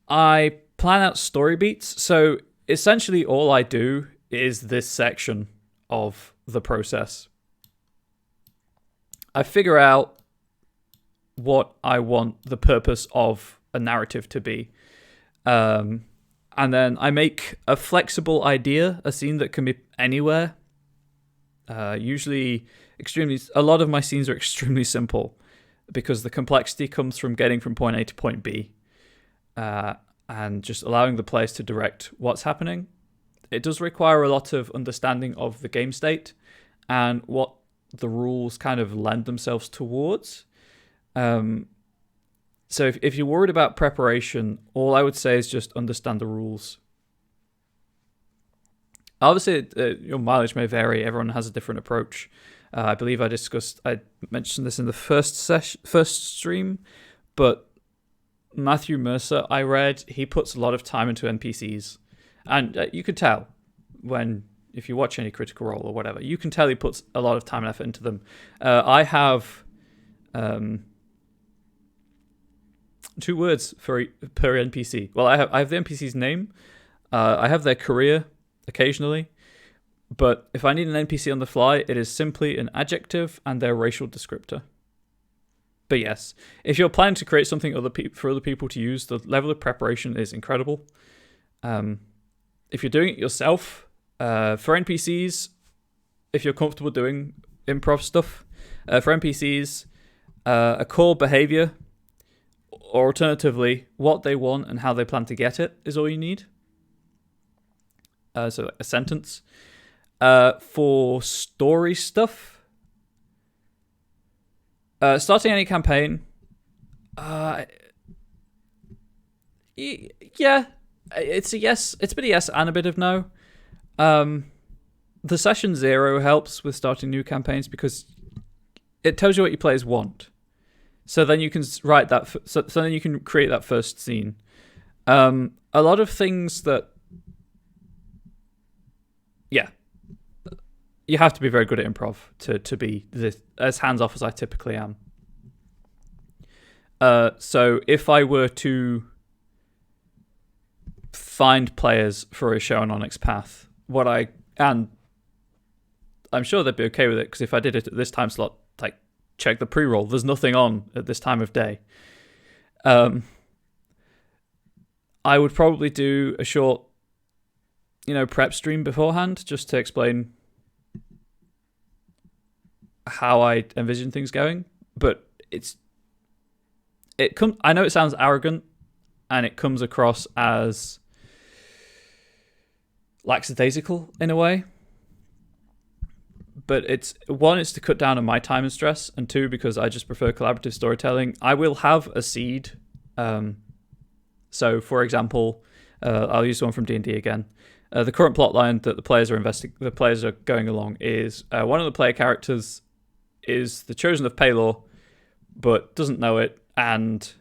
I plan out story beats. So essentially all I do is this section of the process. I figure out what I want the purpose of a narrative to be. And then I make a flexible idea, a scene that can be anywhere. Usually a lot of my scenes are extremely simple because the complexity comes from getting from point A to point B. And just allowing the players to direct what's happening. It does require a lot of understanding of the game state and what the rules kind of lend themselves towards. So if you're worried about preparation, all I would say is just understand the rules. Obviously, your mileage may vary. Everyone has a different approach. I believe I mentioned this in the first stream, but Matthew Mercer, I read, he puts a lot of time into NPCs. And you could tell if you watch any Critical Role or whatever, you can tell he puts a lot of time and effort into them. I have 2 words per NPC. Well, I have the NPC's name. I have their career occasionally. But if I need an NPC on the fly, it is simply an adjective and their racial descriptor. But yes, if you're planning to create something for other people to use, the level of preparation is incredible. If you're doing it yourself, for NPCs, if you're comfortable doing improv stuff, for NPCs, a core behavior, or alternatively, what they want and how they plan to get it is all you need. So a sentence. For story stuff, starting any campaign, yeah, it's a yes. It's a bit of yes and a bit of no. The session 0 helps with starting new campaigns because it tells you what your players want. So then you can write that. So then you can create that first scene. A lot of things that, yeah. You have to be very good at improv to be as hands-off as I typically am. So if I were to find players for a show on Onyx Path, and I'm sure they'd be okay with it, because if I did it at this time slot, like, check the pre-roll, there's nothing on at this time of day. I would probably do a short, prep stream beforehand, just to explain how I envision things going, but I know it sounds arrogant and it comes across as lackadaisical in a way, but it's to cut down on my time and stress, and 2, because I just prefer collaborative storytelling. I will have a seed. So for example, I'll use one from D&D again. The current plotline that the players are going along is one of the player characters is the Chosen of Paylor, but doesn't know it, and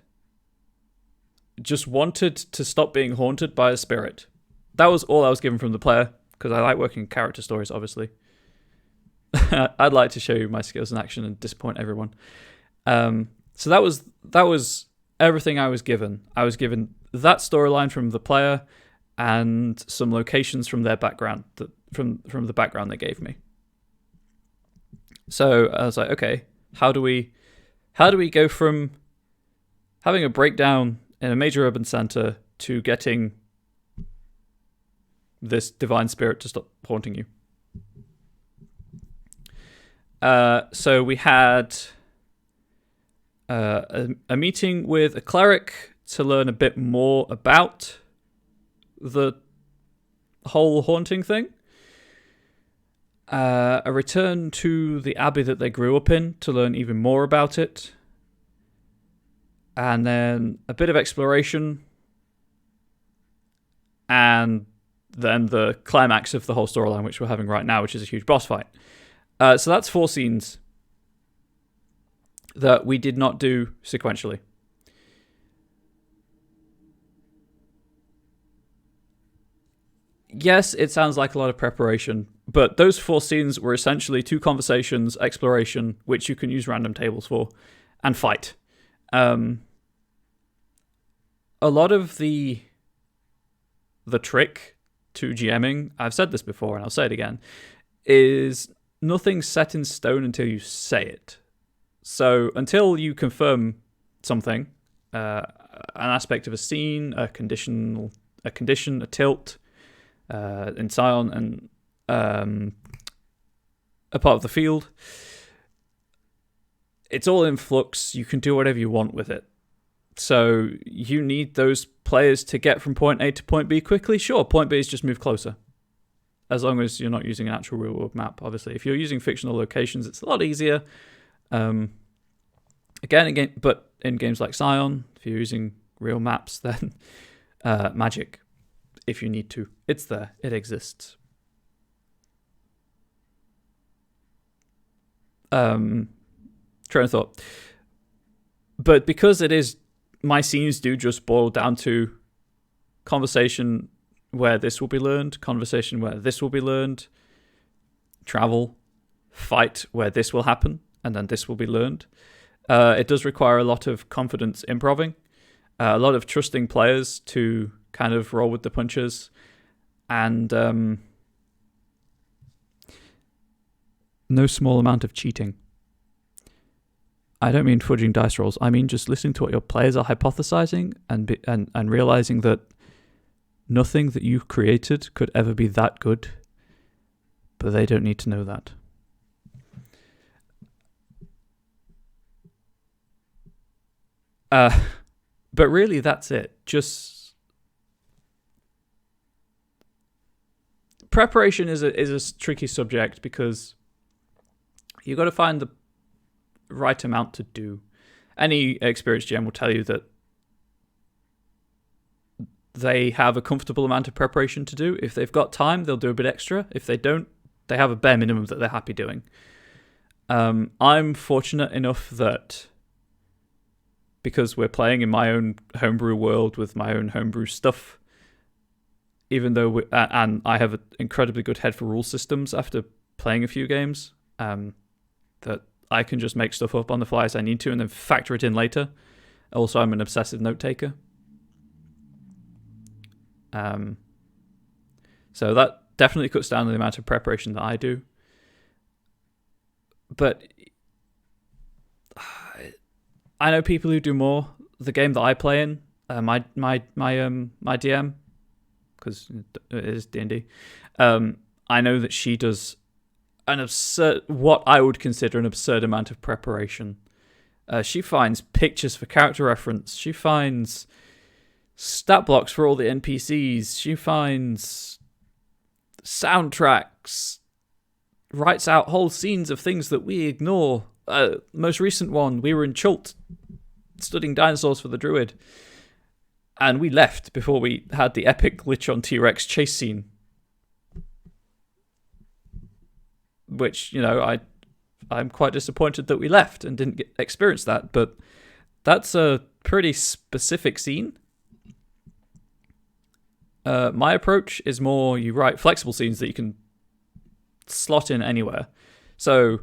just wanted to stop being haunted by a spirit. That was all I was given from the player, because I like working character stories, obviously. I'd like to show you my skills in action and disappoint everyone. So that was everything I was given. I was given that storyline from the player and some locations from their background, from the background they gave me. So I was like, okay, how do we go from having a breakdown in a major urban center to getting this divine spirit to stop haunting you? So we had a meeting with a cleric to learn a bit more about the whole haunting thing. A return to the abbey that they grew up in to learn even more about it. And then a bit of exploration. And then the climax of the whole storyline, which we're having right now, which is a huge boss fight. So that's 4 scenes that we did not do sequentially. yes, it sounds like a lot of preparation, but those 4 scenes were essentially 2 conversations, exploration, which you can use random tables for, and fight. A lot of the trick to GMing, I've said this before and I'll say it again, is nothing's set in stone until you say it. So until you confirm something, an aspect of a scene, a condition, a tilt, in Scion, and a part of the field, it's all in flux. You can do whatever you want with it. So you need those players to get from point A to point B quickly. Sure, point B is just move closer. As long as you're not using an actual real world map, obviously. If you're using fictional locations, it's a lot easier. But in games like Scion, if you're using real maps, then magic, if you need to. It's there. It exists. Train of thought. But because it is, my scenes do just boil down to conversation where this will be learned, conversation where this will be learned, travel, fight where this will happen, and then this will be learned. It does require a lot of confidence improving, a lot of trusting players to kind of roll with the punches, and no small amount of cheating. I don't mean fudging dice rolls. I mean just listening to what your players are hypothesizing and realizing that nothing that you created could ever be that good, but they don't need to know that. But really, that's it. Just preparation is a tricky subject because you got to find the right amount to do. Any experienced GM will tell you that they have a comfortable amount of preparation to do. If they've got time, they'll do a bit extra. If they don't, they have a bare minimum that they're happy doing. I'm fortunate enough that because we're playing in my own homebrew world with my own homebrew stuff, even though and I have an incredibly good head for rule systems after playing a few games, that I can just make stuff up on the fly as I need to and then factor it in later. Also, I'm an obsessive note taker. So that definitely cuts down on the amount of preparation that I do. But I know people who do more. The game that I play in, my DM, because it is D&D, I know that she does what I would consider an absurd amount of preparation. She finds pictures for character reference. She finds stat blocks for all the NPCs. She finds soundtracks. Writes out whole scenes of things that we ignore. Most recent one, we were in Chult studying dinosaurs for the druid, and we left before we had the epic Lich on T-Rex chase scene, which, you know, I'm quite disappointed that we left and didn't experience that, but that's a pretty specific scene. My approach is more, you write flexible scenes that you can slot in anywhere. So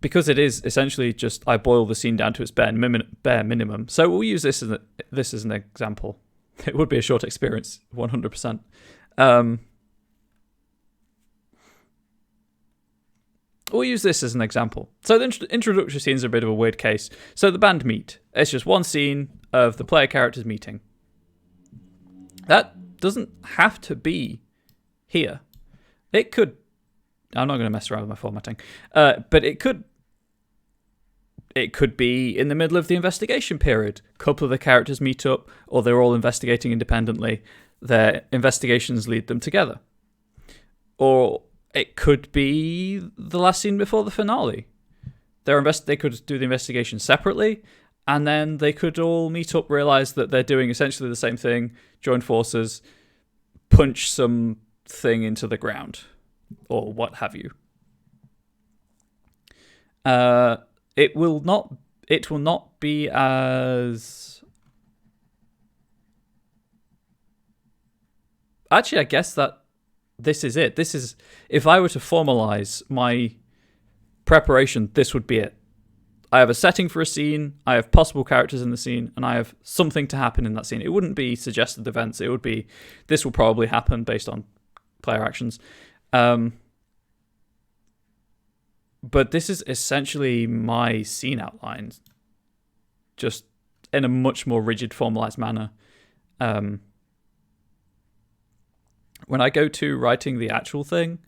because it is essentially just I boil the scene down to its bare minimum. So we'll use this as an example. It would be a short experience, 100%. We'll use this as an example. So the introductory scenes are a bit of a weird case. So the band meet. It's just one scene of the player characters meeting. That doesn't have to be here. It could. I'm not going to mess around with my formatting. But it could be in the middle of the investigation period. A couple of the characters meet up, or they're all investigating independently. Their investigations lead them together. Or it could be the last scene before the finale. They could do the investigation separately, and then they could all meet up, realize that they're doing essentially the same thing, join forces, punch something into the ground, or what have you. It will not be as actually, I guess that this is it. This is, if I were to formalize my preparation, this would be it. I have a setting for a scene, I have possible characters in the scene, and I have something to happen in that scene. It wouldn't be suggested events. It would be, this will probably happen based on player actions. But this is essentially my scene outlines, just in a much more rigid, formalized manner. When I go to writing the actual thing,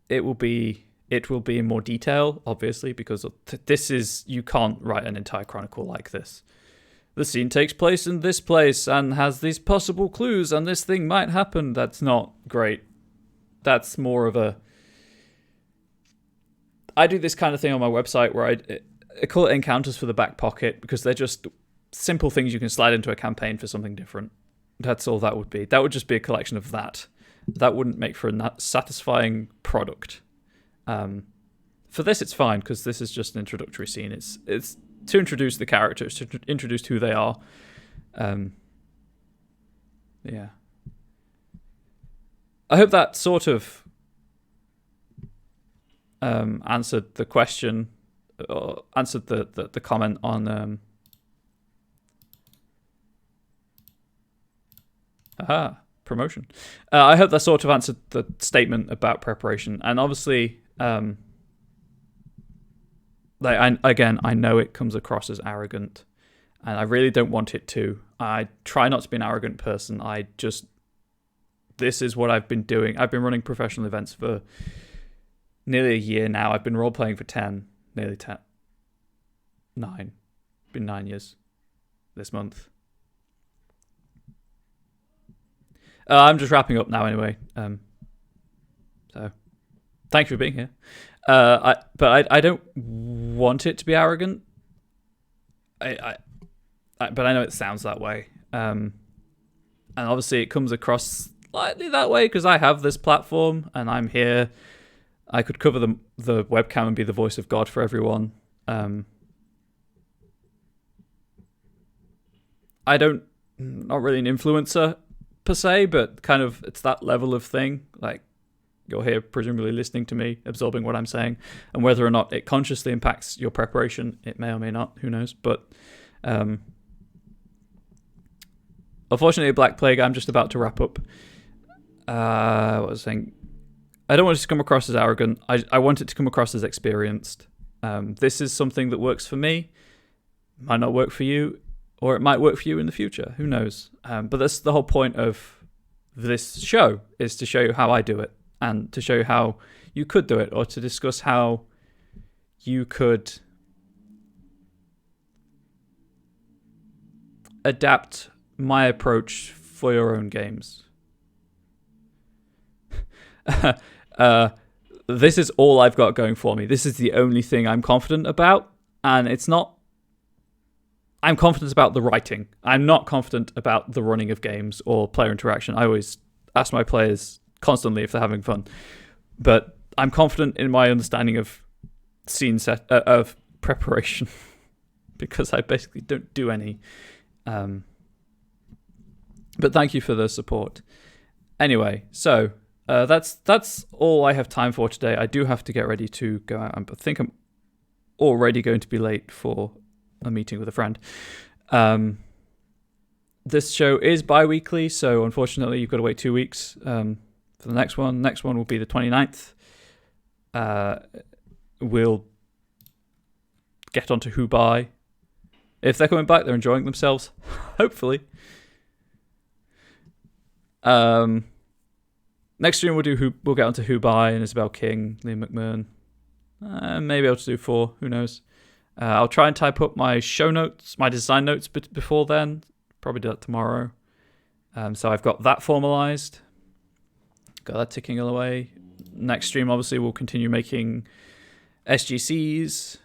it will be in more detail, obviously, because this is, you can't write an entire chronicle like this. The scene takes place in this place and has these possible clues, and this thing might happen. That's not great. That's more of a... I do this kind of thing on my website where I call it encounters for the back pocket, because they're just simple things you can slide into a campaign for something different. That's all that would be. That would just be a collection of that. That wouldn't make for a satisfying product. For this, it's fine, because this is just an introductory scene. It's to introduce the characters, to introduce who they are. Yeah. I hope that sort of answered the question, or answered the comment on... promotion. I hope that sort of answered the statement about preparation. And obviously, I know it comes across as arrogant, and I really don't want it to. I try not to be an arrogant person. This is what I've been doing. I've been running professional events for nearly a year now. I've been role-playing for 9. Been 9 years this month. I'm just wrapping up now anyway. So thank you for being here. But I don't want it to be arrogant. But I know it sounds that way. And obviously it comes across slightly that way because I have this platform and I'm here. I could cover the webcam and be the voice of God for everyone. Not really an influencer per se, but kind of it's that level of thing. Like, you're here presumably listening to me, absorbing what I'm saying, and whether or not it consciously impacts your preparation, it may or may not, who knows. But unfortunately, Black Plague, I'm just about to wrap up. What was I saying? I don't want it to come across as arrogant. I want it to come across as experienced. This is something that works for me, might not work for you, or it might work for you in the future. Who knows? But that's the whole point of this show, is to show you how I do it, and to show you how you could do it, or to discuss how you could adapt my approach for your own games. This is all I've got going for me. This is the only thing I'm confident about, and it's not... I'm confident about the writing. I'm not confident about the running of games or player interaction. I always ask my players constantly if they're having fun. But I'm confident in my understanding of of preparation because I basically don't do any. But thank you for the support. Anyway, so that's all I have time for today. I do have to get ready to go out. I think I'm already going to be late for a meeting with a friend. This show is bi-weekly, so unfortunately you've got to wait 2 weeks for the next one. Next one will be the 29th. We'll get onto Who By. If they're coming back, they're enjoying themselves. Hopefully. Next stream we'll get onto Who By and Isabel King, Liam McMahon. Maybe I'll just do 4. Who knows? I'll try and type up my show notes, my design notes before then. Probably do that tomorrow. So I've got that formalized. Got that ticking away. Next stream, obviously, we'll continue making SGCs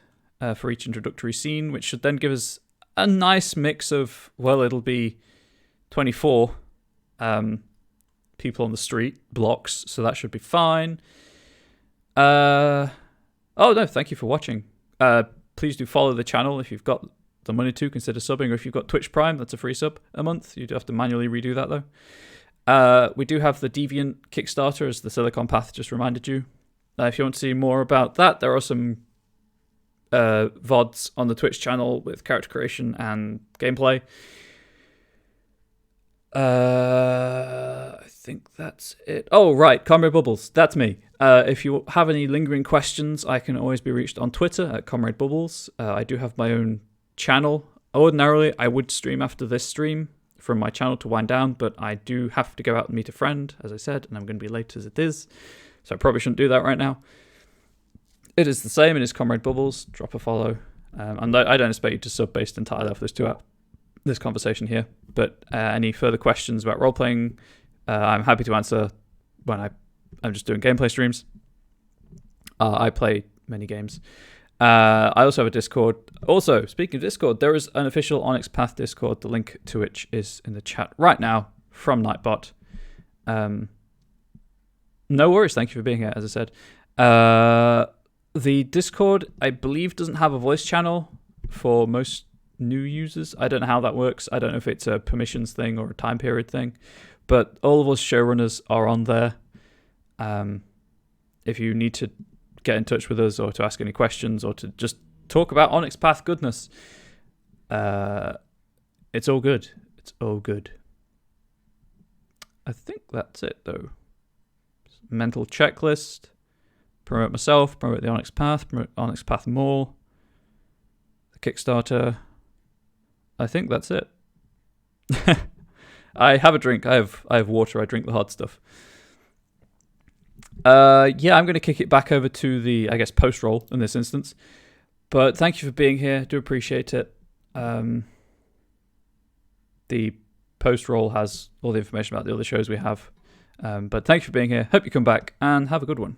for each introductory scene, which should then give us a nice mix of, well, it'll be 24 people on the street, blocks, so that should be fine. Oh, no, thank you for watching. Please do follow the channel if you've got the money to consider subbing, or if you've got Twitch Prime, that's a free sub a month. You do have to manually redo that though. We do have the Deviant Kickstarter, as the Silicon Path just reminded you. If you want to see more about that, there are some VODs on the Twitch channel with character creation and gameplay. I think that's it. Oh, right. Comrade Bubbles. That's me. If you have any lingering questions, I can always be reached on Twitter at Comrade Bubbles. I do have my own channel. Ordinarily, I would stream after this stream from my channel to wind down, but I do have to go out and meet a friend, as I said, and I'm going to be late as it is. So I probably shouldn't do that right now. It is the same. It is Comrade Bubbles. Drop a follow. And I don't expect you to sub based entirely off this conversation here. But any further questions about role-playing, I'm happy to answer when I'm just doing gameplay streams. I play many games. I also have a Discord. Also, speaking of Discord, there is an official Onyx Path Discord, the link to which is in the chat right now from Nightbot. No worries. Thank you for being here, as I said. The Discord, I believe, doesn't have a voice channel for most new users. I don't know how that works. I don't know if it's a permissions thing or a time period thing, but all of us showrunners are on there. If you need to get in touch with us or to ask any questions or to just talk about Onyx Path goodness, it's all good. It's all good. I think that's it, though. Mental checklist. Promote myself, promote the Onyx Path, promote Onyx Path more. The Kickstarter. I think that's it. I have a drink. I have water. I drink the hard stuff. Yeah, I'm going to kick it back over to the, I guess, post-roll in this instance. But thank you for being here. Do appreciate it. The post-roll has all the information about the other shows we have. But thank you for being here. Hope you come back and have a good one.